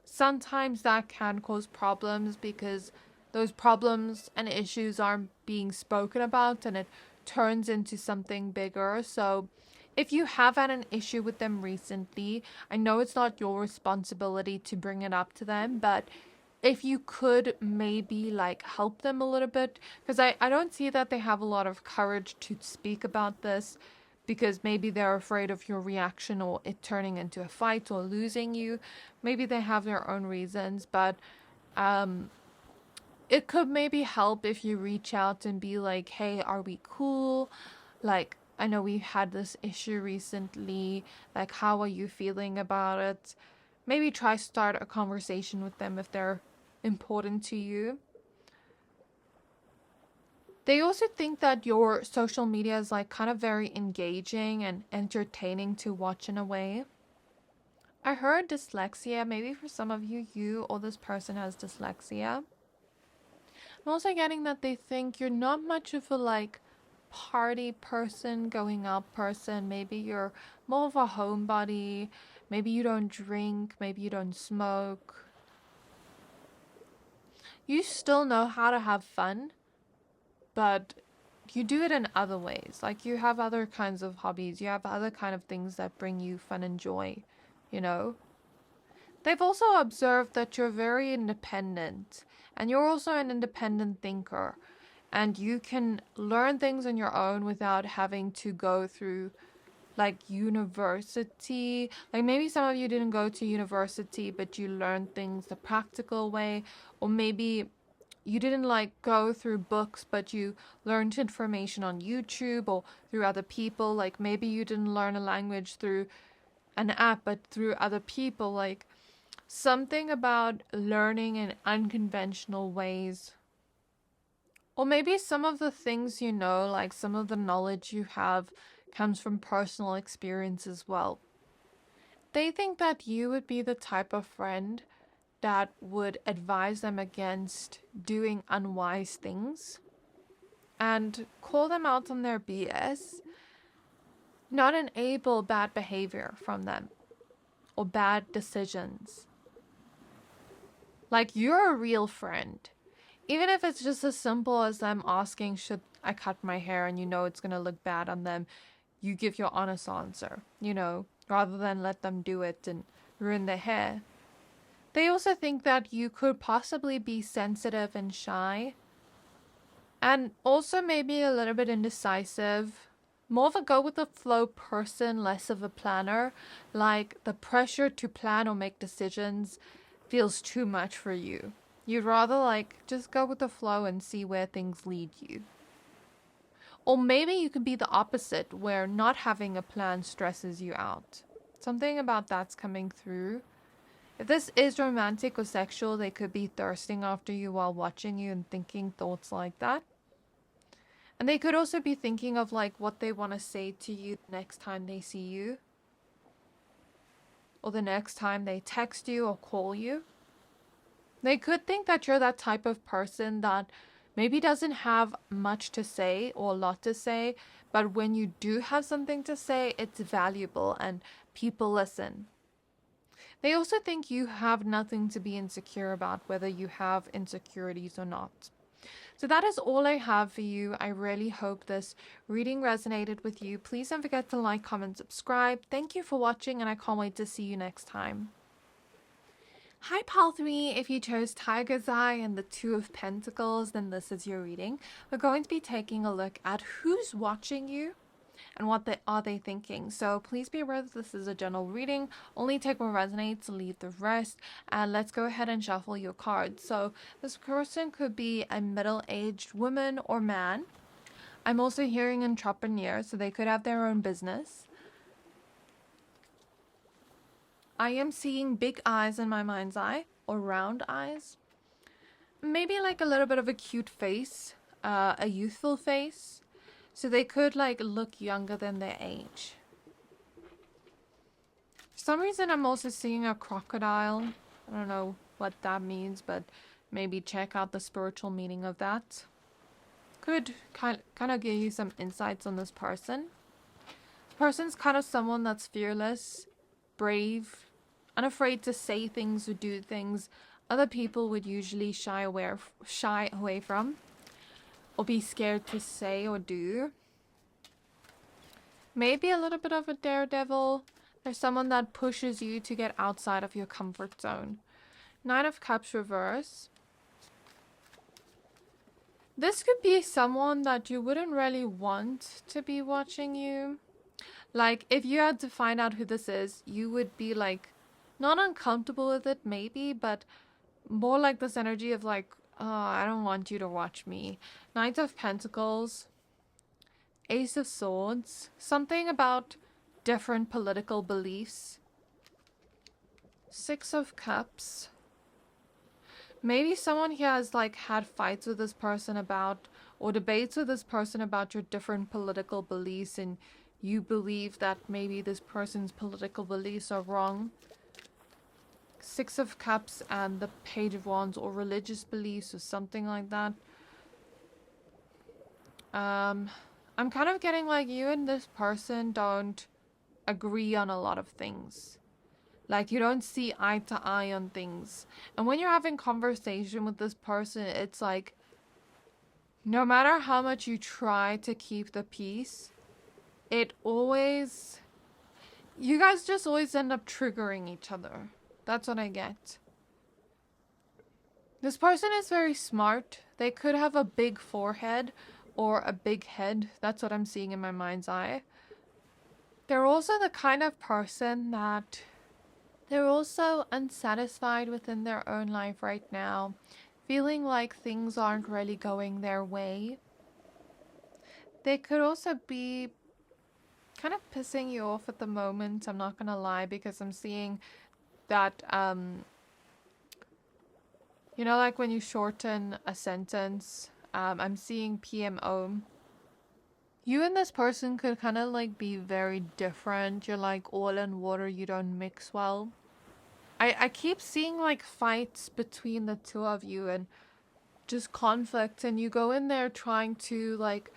sometimes that can cause problems because those problems and issues aren't being spoken about and it turns into something bigger. So if you have had an issue with them recently, I know it's not your responsibility to bring it up to them, but if you could maybe like help them a little bit, because I don't see that they have a lot of courage to speak about this, because maybe they're afraid of your reaction or it turning into a fight or losing you. Maybe they have their own reasons, but it could maybe help if you reach out and be like, hey, are we cool? Like, I know we had this issue recently. Like, how are you feeling about it? Maybe try start a conversation with them if they're important to you. They also think that your social media is like kind of very engaging and entertaining to watch in a way. I heard dyslexia. Maybe for some of you, you or this person has dyslexia. I'm also getting that they think you're not much of a like party person, going out person. Maybe you're more of a homebody. Maybe you don't drink. Maybe you don't smoke. You still know how to have fun, but you do it in other ways. Like you have other kinds of hobbies. You have other kind of things that bring you fun and joy, you know? They've also observed that you're very independent and you're also an independent thinker and you can learn things on your own without having to go through like university. Like maybe some of you didn't go to university, but you learned things the practical way, or maybe you didn't like go through books, but you learned information on YouTube or through other people. Like maybe you didn't learn a language through an app, but through other people. Like something about learning in unconventional ways. Or maybe some of the things you know, like some of the knowledge you have, comes from personal experience as well. They think that you would be the type of friend that would advise them against doing unwise things and call them out on their BS, not enable bad behavior from them or bad decisions. Like you're a real friend. Even if it's just as simple as them asking, should I cut my hair, and you know it's going to look bad on them, you give your honest answer, you know, rather than let them do it and ruin their hair. They also think that you could possibly be sensitive and shy, and also maybe a little bit indecisive. More of a go with the flow person, less of a planner. Like the pressure to plan or make decisions feels too much for you. You'd rather like just go with the flow and see where things lead you. Or maybe you could be the opposite, where not having a plan stresses you out. Something about that's coming through. If this is romantic or sexual, they could be thirsting after you while watching you and thinking thoughts like that. And they could also be thinking of like what they want to say to you the next time they see you. Or the next time they text you or call you. They could think that you're that type of person that maybe doesn't have much to say or a lot to say, but when you do have something to say, it's valuable and people listen. They also think you have nothing to be insecure about, whether you have insecurities or not. So that is all I have for you. I really hope this reading resonated with you. Please don't forget to like, comment, subscribe. Thank you for watching, and I can't wait to see you next time. Hi, Pal 3. If you chose Tiger's Eye and the Two of Pentacles, then this is your reading. We're going to be taking a look at who's watching you and what are they thinking. So please be aware that this is a general reading. Only take what resonates, leave the rest. And let's go ahead and shuffle your cards. So this person could be a middle-aged woman or man. I'm also hearing entrepreneur, so they could have their own business. I am seeing big eyes in my mind's eye, or round eyes. Maybe like a little bit of a cute face, a youthful face. So they could like look younger than their age. For some reason I'm also seeing a crocodile. I don't know what that means, but maybe check out the spiritual meaning of that. Could kind of give you some insights on this person. This person's kind of someone that's fearless, brave, unafraid to say things or do things other people would usually shy away from, or be scared to say or do. Maybe a little bit of a daredevil. There's someone that pushes you to get outside of your comfort zone. Nine of Cups reverse. This could be someone that you wouldn't really want to be watching you. Like, if you had to find out who this is, you would be like, not uncomfortable with it maybe, but more like this energy of like, oh, I don't want you to watch me. Knight of Pentacles. Ace of Swords. Something about different political beliefs. Six of Cups. Maybe someone here has like had fights with this person about, or debates with this person about your different political beliefs, and you believe that maybe this person's political beliefs are wrong. Six of Cups and the Page of Wands, or religious beliefs or something like that. I'm kind of getting like you and this person don't agree on a lot of things. Like, you don't see eye to eye on things. And when you're having conversation with this person, it's like, no matter how much you try to keep the peace, you guys just always end up triggering each other. That's what I get. This person is very smart. They could have a big forehead or a big head. That's what I'm seeing in my mind's eye. They're also the kind of person that they're also unsatisfied within their own life right now, feeling like things aren't really going their way. They could also be kind of pissing you off at the moment, I'm not gonna lie, because I'm seeing that, you know, like when you shorten a sentence, I'm seeing PMO. You and this person could kind of like be very different. You're like oil and water, you don't mix well. I keep seeing like fights between the two of you and just conflict, and you go in there trying to like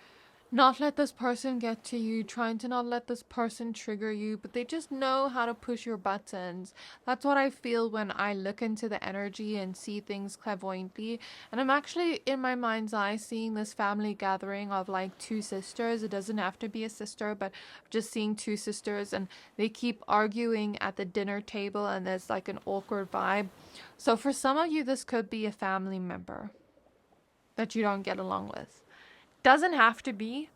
not let this person get to you, trying to not let this person trigger you, but they just know how to push your buttons. That's what I feel when I look into the energy and see things clairvoyantly. And I'm actually in my mind's eye seeing this family gathering of like two sisters. It doesn't have to be a sister, but just seeing two sisters, and they keep arguing at the dinner table, and there's like an awkward vibe. So for some of you, this could be a family member that you don't get along with. Doesn't have to be.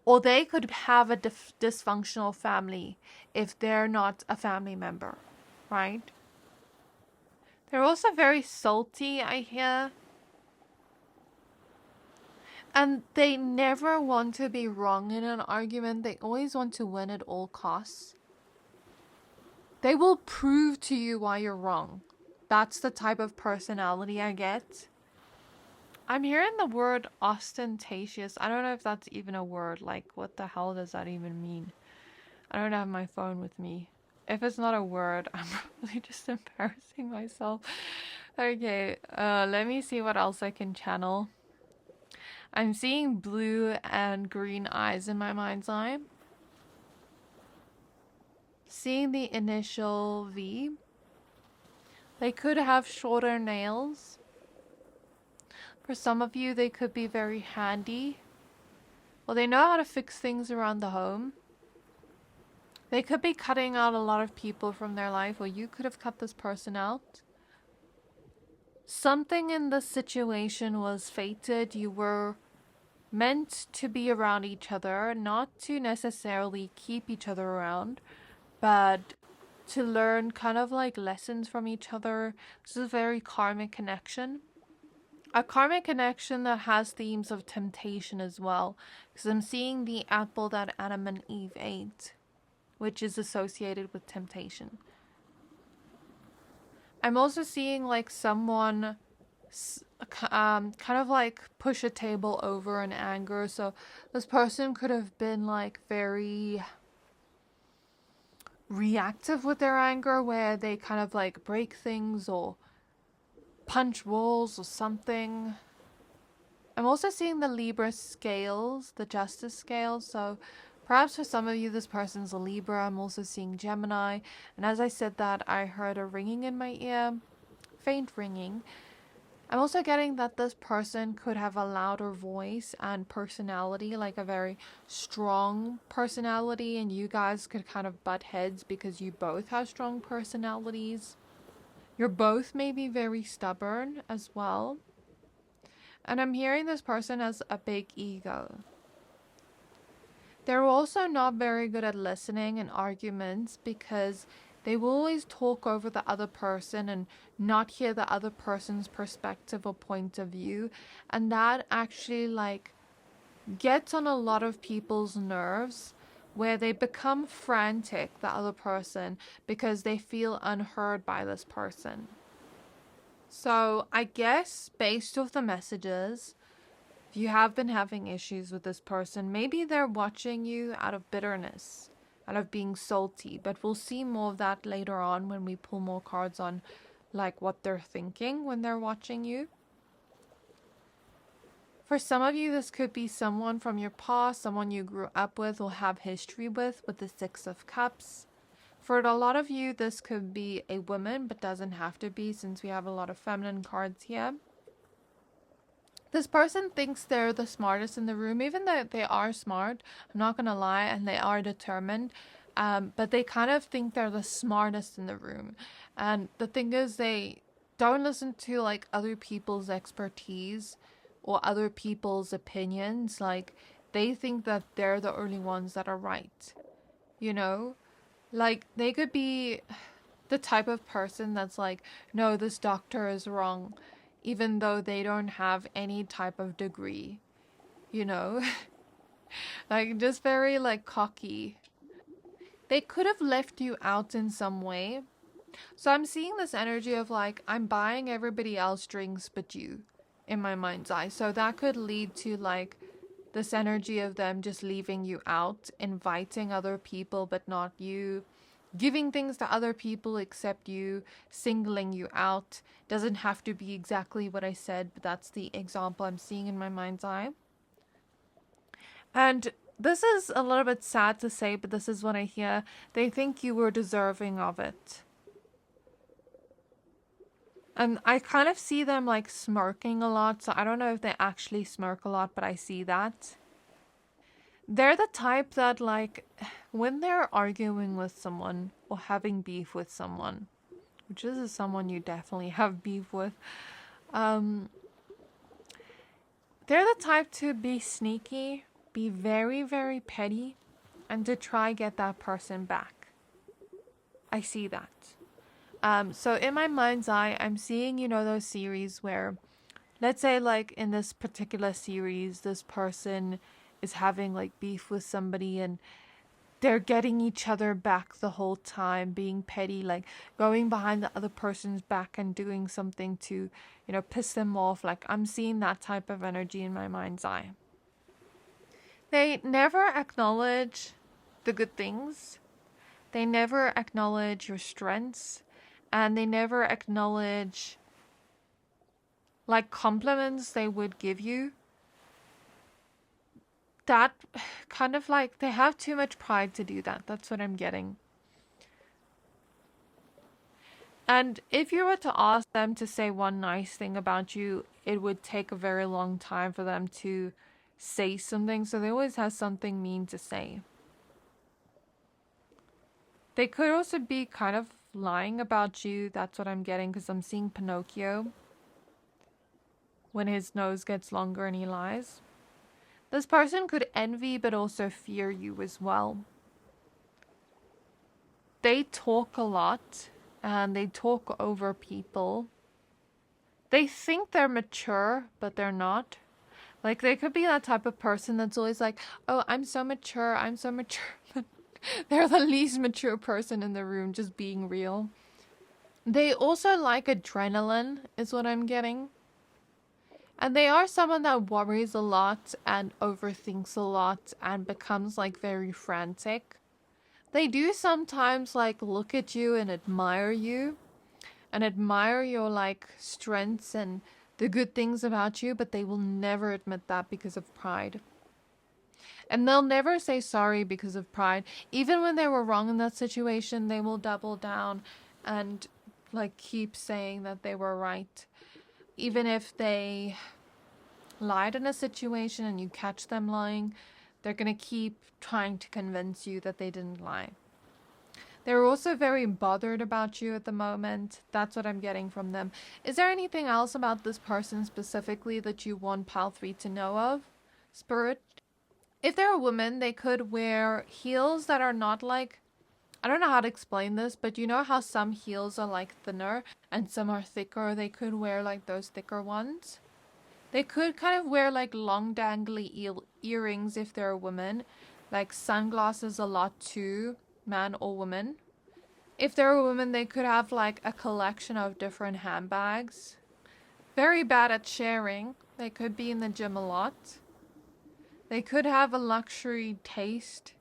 Or they could have a dysfunctional family if they're not a family member, right? They're also very salty, I hear. And they never want to be wrong in an argument. They always want to win at all costs. They will prove to you why you're wrong. That's the type of personality I get. I'm hearing the word ostentatious. I don't know if that's even a word. Like, what the hell does that even mean? I don't have my phone with me. If it's not a word, I'm probably just embarrassing myself. Okay, let me see what else I can channel. I'm seeing blue and green eyes in my mind's eye. Seeing the initial V. They could have shorter nails. For some of you, they could be very handy. Well, they know how to fix things around the home. They could be cutting out a lot of people from their life, or you could have cut this person out. Something in the situation was fated. You were meant to be around each other, not to necessarily keep each other around, but to learn kind of like lessons from each other. This is a very karmic connection. A karmic connection that has themes of temptation as well, because I'm seeing the apple that Adam and Eve ate, which is associated with temptation. I'm also seeing like someone kind of like push a table over in anger. So this person could have been like very reactive with their anger, where they kind of like break things or punch walls or something. I'm also seeing the Libra scales, the justice scales. So perhaps for some of you, this person's a Libra. I'm also seeing Gemini. And as I said that, I heard a ringing in my ear, faint ringing. I'm also getting that this person could have a louder voice and personality, like a very strong personality, and you guys could kind of butt heads because you both have strong personalities. You're both maybe very stubborn as well. And I'm hearing this person has a big ego. They're also not very good at listening in arguments because they will always talk over the other person and not hear the other person's perspective or point of view. And that actually like gets on a lot of people's nerves, where they become frantic, the other person, because they feel unheard by this person. So I guess based off the messages, if you have been having issues with this person, maybe they're watching you out of bitterness, out of being salty, but we'll see more of that later on when we pull more cards on like what they're thinking when they're watching you. For some of you, this could be someone from your past, someone you grew up with or have history with the Six of Cups. For a lot of you, this could be a woman, but doesn't have to be since we have a lot of feminine cards here. This person thinks they're the smartest in the room, even though they are smart, I'm not going to lie, and they are determined. But they kind of think they're the smartest in the room. And the thing is, they don't listen to like other people's expertise or other people's opinions. Like, they think that they're the only ones that are right. You know? Like, they could be the type of person that's like, no, this doctor is wrong, even though they don't have any type of degree, you know? Like, just very, like, cocky. They could have left you out in some way. So I'm seeing this energy of, like, I'm buying everybody else drinks but you, in my mind's eye. So that could lead to, like, this energy of them just leaving you out, inviting other people but not you, giving things to other people except you, singling you out. Doesn't have to be exactly what I said, but that's the example I'm seeing in my mind's eye. And this is a little bit sad to say, but this is what I hear. They think you were deserving of it. And I kind of see them like smirking a lot, so I don't know if they actually smirk a lot, but I see that. They're the type that, like, when they're arguing with someone or having beef with someone, which this is someone you definitely have beef with, they're the type to be sneaky, be very, very petty, and to try get that person back. I see that. So in my mind's eye, I'm seeing, you know, those series where, let's say, like, in this particular series, this person is having like beef with somebody and they're getting each other back the whole time, being petty, like going behind the other person's back and doing something to, you know, piss them off. Like, I'm seeing that type of energy in my mind's eye. They never acknowledge the good things. They never acknowledge your strengths, and they never acknowledge like compliments they would give you. That kind of like, they have too much pride to do that. That's what I'm getting. And if you were to ask them to say one nice thing about you, it would take a very long time for them to say something. So they always have something mean to say. They could also be kind of lying about you. That's what I'm getting, because I'm seeing Pinocchio when his nose gets longer and he lies. This person could envy but also fear you as well. They talk a lot and they talk over people. They think they're mature, but they're not. Like, they could be that type of person that's always like, oh, I'm so mature, I'm so mature. They're the least mature person in the room, just being real. They also like adrenaline, is what I'm getting. And they are someone that worries a lot and overthinks a lot and becomes like very frantic. They do sometimes like look at you and admire your like strengths and the good things about you, but they will never admit that because of pride. And they'll never say sorry because of pride. Even when they were wrong in that situation, they will double down and like keep saying that they were right. Even if they lied in a situation and you catch them lying, they're going to keep trying to convince you that they didn't lie. They're also very bothered about you at the moment. That's what I'm getting from them. Is there anything else about this person specifically that you want Pal 3 to know of, Spirit? If they're a woman, they could wear heels that are not like, I don't know how to explain this, but you know how some heels are like thinner and some are thicker? They could wear like those thicker ones. They could kind of wear like long dangly earrings if they're a woman. Like sunglasses a lot too, man or woman. If they're a woman, they could have like a collection of different handbags. Very bad at sharing. They could be in the gym a lot. They could have a luxury taste.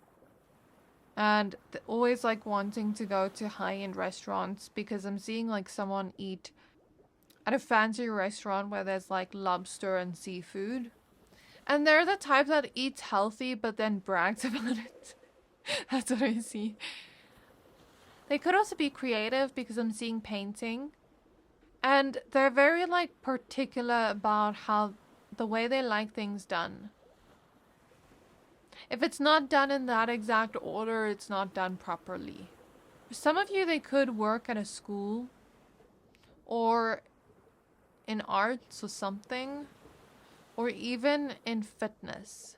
And always like wanting to go to high-end restaurants, because I'm seeing like someone eat at a fancy restaurant where there's like lobster and seafood. And they're the type that eats healthy but then brags about it. That's what I see. They could also be creative because I'm seeing painting. And they're very like particular about how the way they like things done. If it's not done in that exact order, it's not done properly. For some of you, they could work at a school or in arts or something, or even in fitness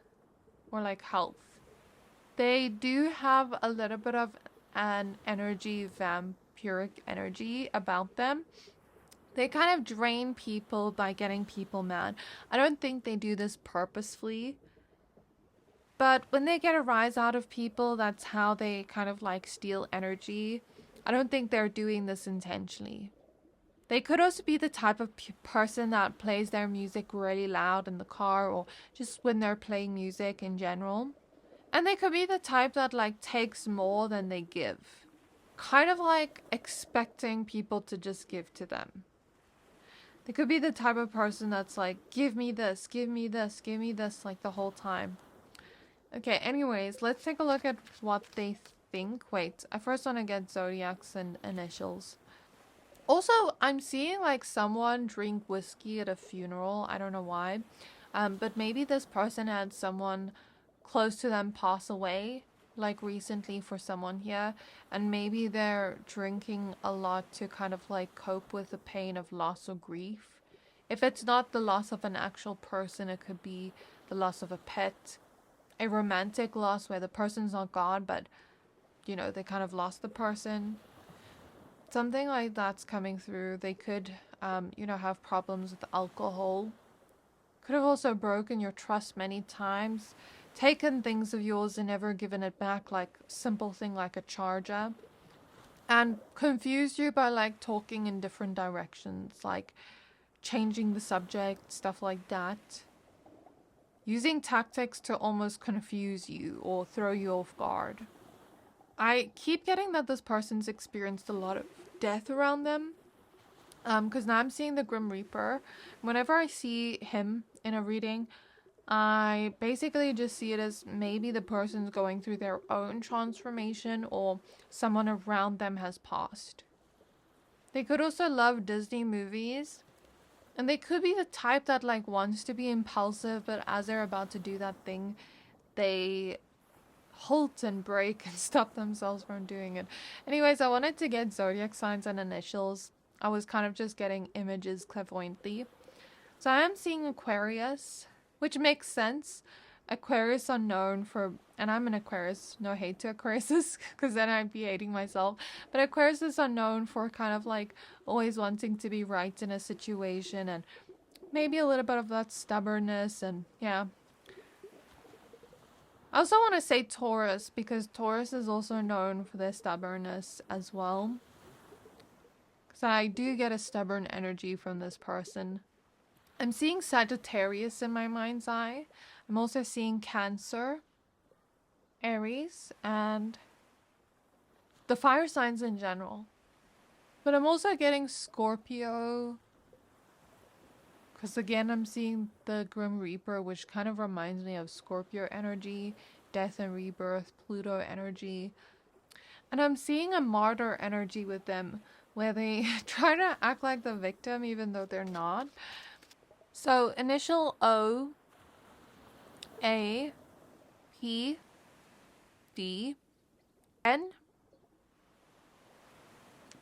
or like health. They do have a little bit of an energy, vampiric energy about them. They kind of drain people by getting people mad. I don't think they do this purposefully, but when they get a rise out of people, that's how they kind of like steal energy. I don't think they're doing this intentionally. They could also be the type of person that plays their music really loud in the car or just when they're playing music in general. And they could be the type that like takes more than they give. Kind of like expecting people to just give to them. They could be the type of person that's like, give me this, give me this, give me this, like the whole time. Okay, anyways, let's take a look at what they think. Wait, I first want to get zodiacs and initials. Also, I'm seeing like someone drink whiskey at a funeral. I don't know why. But maybe this person had someone close to them pass away, like recently for someone here. And maybe they're drinking a lot to kind of like cope with the pain of loss or grief. If it's not the loss of an actual person, it could be the loss of a pet. A romantic loss where the person's not gone, but, you know, they kind of lost the person. Something like that's coming through. They could, you know, have problems with alcohol. Could have also broken your trust many times. Taken things of yours and never given it back, like simple thing like a charger. And confused you by like talking in different directions, like changing the subject, stuff like that. Using tactics to almost confuse you or throw you off guard. I keep getting that this person's experienced a lot of death around them. Because now I'm seeing the Grim Reaper. Whenever I see him in a reading, I basically just see it as maybe the person's going through their own transformation or someone around them has passed. They could also love Disney movies. And they could be the type that like wants to be impulsive, but as they're about to do that thing, they halt and break and stop themselves from doing it. Anyways, I wanted to get zodiac signs and initials. I was kind of just getting images clairvoyantly. So I am seeing Aquarius, which makes sense. Aquarius are known for, and I'm an Aquarius, no hate to Aquariuses, because then I'd be hating myself. But Aquariuses are known for kind of like always wanting to be right in a situation, and maybe a little bit of that stubbornness, and yeah. I also want to say Taurus, because Taurus is also known for their stubbornness as well. Because I do get a stubborn energy from this person. I'm seeing Sagittarius in my mind's eye. I'm also seeing Cancer, Aries, and the fire signs in general. But I'm also getting Scorpio. Because again, I'm seeing the Grim Reaper, which kind of reminds me of Scorpio energy, death and rebirth, Pluto energy. And I'm seeing a martyr energy with them, where they try to act like the victim even though they're not. So initial O, A, P, D, N,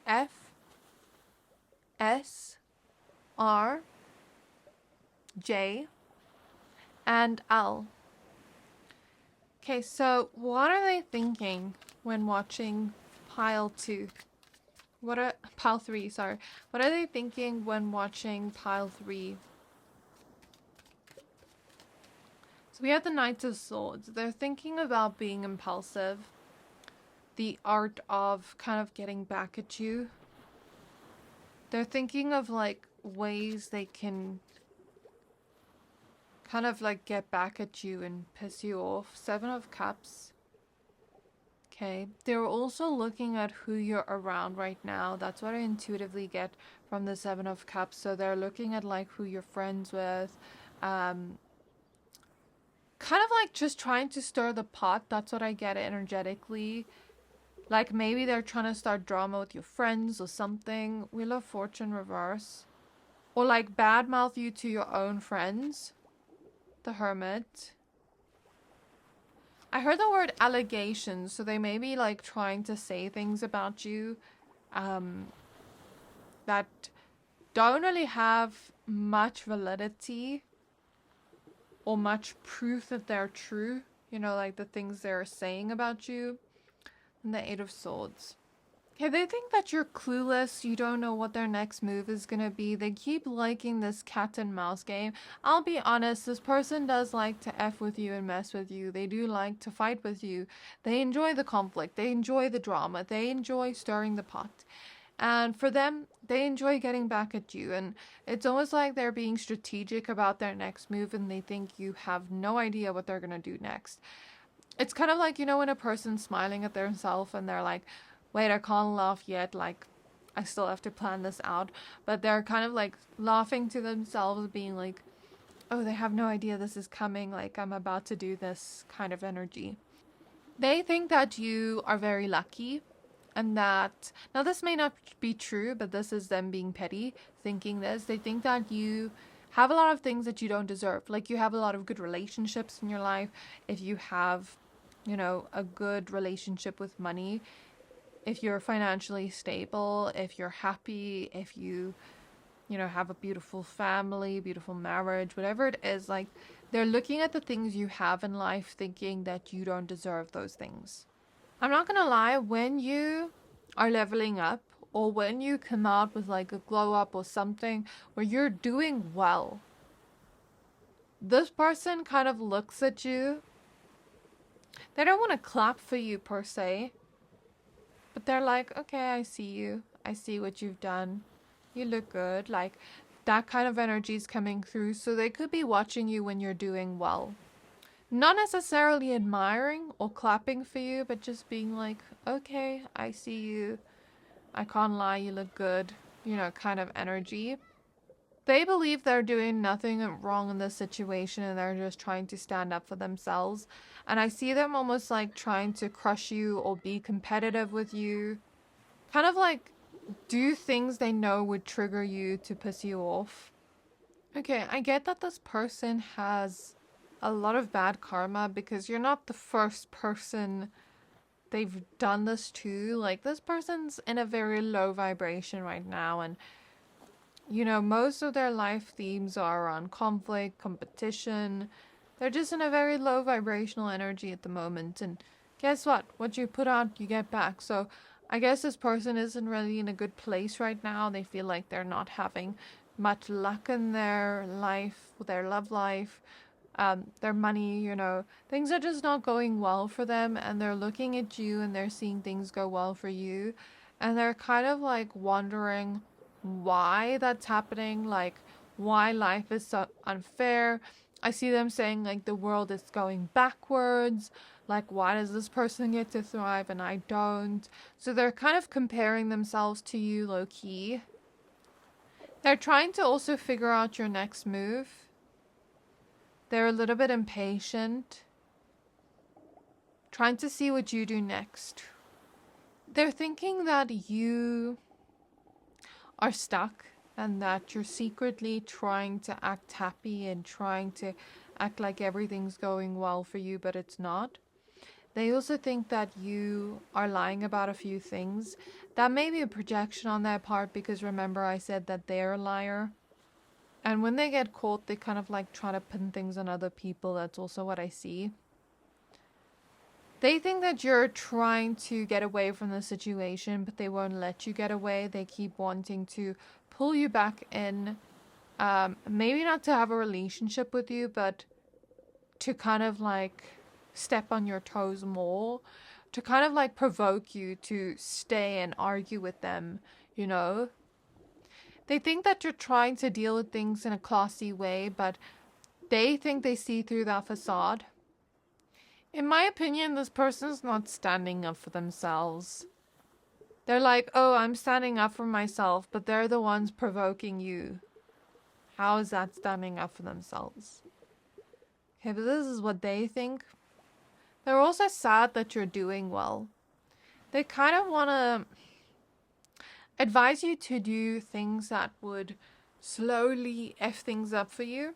F, S, R, J, and L. Okay, so what are they thinking when watching pile 2? Pile 3, sorry. What are they thinking when watching pile 3? So we have the Knights of Swords. They're thinking about being impulsive. The art of kind of getting back at you. They're thinking of like ways they can kind of like get back at you and piss you off. 7 of Cups. Okay. They're also looking at who you're around right now. That's what I intuitively get from the 7 of Cups. So they're looking at like who you're friends with. Kind of like just trying to stir the pot. That's what I get energetically. Like maybe they're trying to start drama with your friends or something. Wheel of Fortune reverse. Or like badmouth you to your own friends. The Hermit. I heard the word allegations. So they may be like trying to say things about you. That don't really have much validity. Or much proof that they're true. You know, like the things they're saying about you. And the 8 of Swords. Okay, they think that you're clueless. You don't know what their next move is going to be. They keep liking this cat and mouse game. I'll be honest, this person does like to F with you and mess with you. They do like to fight with you. They enjoy the conflict. They enjoy the drama. They enjoy stirring the pot. And for them, they enjoy getting back at you. And it's almost like they're being strategic about their next move and they think you have no idea what they're going to do next. It's kind of like, you know, when a person's smiling at themselves and they're like, wait, I can't laugh yet. Like, I still have to plan this out. But they're kind of like laughing to themselves, being like, oh, they have no idea this is coming. Like, I'm about to do this kind of energy. They think that you are very lucky. And that, now this may not be true, but this is them being petty, thinking this. They think that you have a lot of things that you don't deserve. Like you have a lot of good relationships in your life. If you have, you know, a good relationship with money, if you're financially stable, if you're happy, if you know, have a beautiful family, beautiful marriage, whatever it is, like they're looking at the things you have in life thinking that you don't deserve those things. I'm not gonna lie, when you are leveling up or when you come out with like a glow up or something where you're doing well, this person kind of looks at you. They don't want to clap for you per se, but they're like, okay, I see you. I see what you've done. You look good. Like that kind of energy is coming through. So they could be watching you when you're doing well. Not necessarily admiring or clapping for you, but just being like, okay, I see you. I can't lie, you look good. You know, kind of energy. They believe they're doing nothing wrong in this situation and they're just trying to stand up for themselves. And I see them almost like trying to crush you or be competitive with you. Kind of like do things they know would trigger you to piss you off. Okay, I get that this person has a lot of bad karma, because you're not the first person they've done this to. Like, this person's in a very low vibration right now, and you know, most of their life themes are around conflict, competition. They're just in a very low vibrational energy at the moment, and guess what? What you put out, you get back. So I guess this person isn't really in a good place right now. They feel like they're not having much luck in their life, their love life, their money, you know. Things are just not going well for them, and they're looking at you and they're seeing things go well for you. And they're kind of like wondering why that's happening, like why life is so unfair. I see them saying like the world is going backwards, like why does this person get to thrive and I don't? So they're kind of comparing themselves to you low key. They're trying to also figure out your next move. They're a little bit impatient, trying to see what you do next. They're thinking that you are stuck and that you're secretly trying to act happy and trying to act like everything's going well for you, but it's not. They also think that you are lying about a few things. That may be a projection on their part, because remember I said that they're a liar. And when they get caught, they kind of like try to pin things on other people. That's also what I see. They think that you're trying to get away from the situation, but they won't let you get away. They keep wanting to pull you back in. Maybe not to have a relationship with you, but to kind of like step on your toes more. To kind of like provoke you to stay and argue with them, you know. They think that you're trying to deal with things in a classy way, but they think they see through that facade. In my opinion, this person's not standing up for themselves. They're like, oh, I'm standing up for myself, but they're the ones provoking you. How is that standing up for themselves? Okay, but this is what they think. They're also sad that you're doing well. They kind of want to advise you to do things that would slowly F things up for you.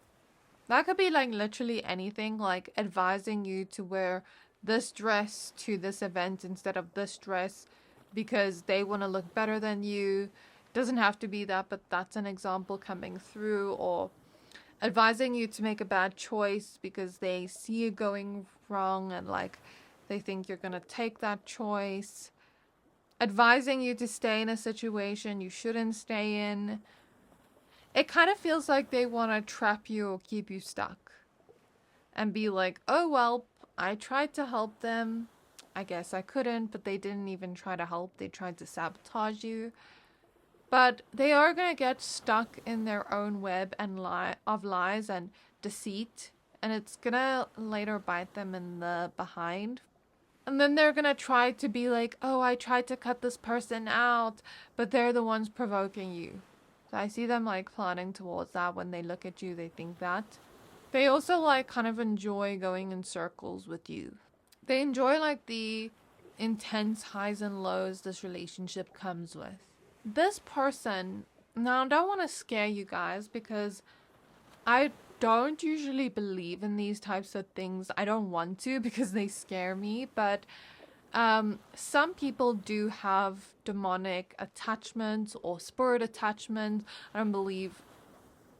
That could be like literally anything, like advising you to wear this dress to this event instead of this dress because they want to look better than you. Doesn't have to be that, but that's an example coming through. Or advising you to make a bad choice because they see you going wrong and like they think you're gonna take that choice. Advising you to stay in a situation you shouldn't stay in. It kind of feels like they want to trap you or keep you stuck. And be like, oh well, I tried to help them. I guess I couldn't, but they didn't even try to help. They tried to sabotage you. But they are going to get stuck in their own web and of lies and deceit. And it's going to later bite them in the behind. And then they're going to try to be like, oh, I tried to cut this person out. But they're the ones provoking you. So I see them like planning towards that. When they look at you, they think that. They also like kind of enjoy going in circles with you. They enjoy like the intense highs and lows this relationship comes with. This person, now I don't want to scare you guys because I don't usually believe in these types of things. I don't want to because they scare me, but some people do have demonic attachments or spirit attachments. I don't believe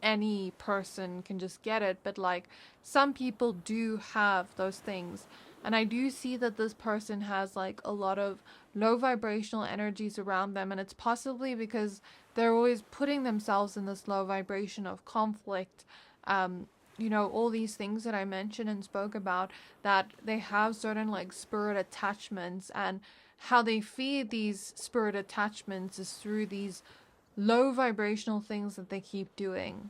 any person can just get it, but like some people do have those things. And I do see that this person has like a lot of low vibrational energies around them, and it's possibly because they're always putting themselves in this low vibration of conflict. You know, all these things that I mentioned and spoke about, that they have certain like spirit attachments, and how they feed these spirit attachments is through these low vibrational things that they keep doing.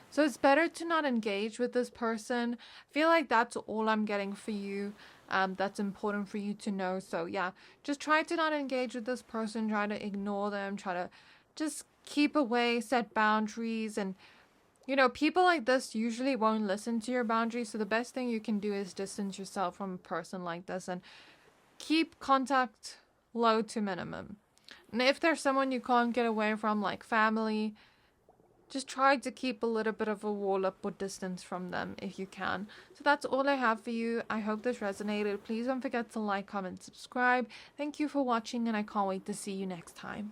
So it's better to not engage with this person. I feel like that's all I'm getting for you. That's important for you to know. So yeah, just try to not engage with this person. Try to ignore them. Try to just keep away, set boundaries. And you know, people like this usually won't listen to your boundaries. So the best thing you can do is distance yourself from a person like this and keep contact low to minimum. And if there's someone you can't get away from, like family, just try to keep a little bit of a wall up or distance from them if you can. So that's all I have for you. I hope this resonated. Please don't forget to like, comment, subscribe. Thank you for watching, and I can't wait to see you next time.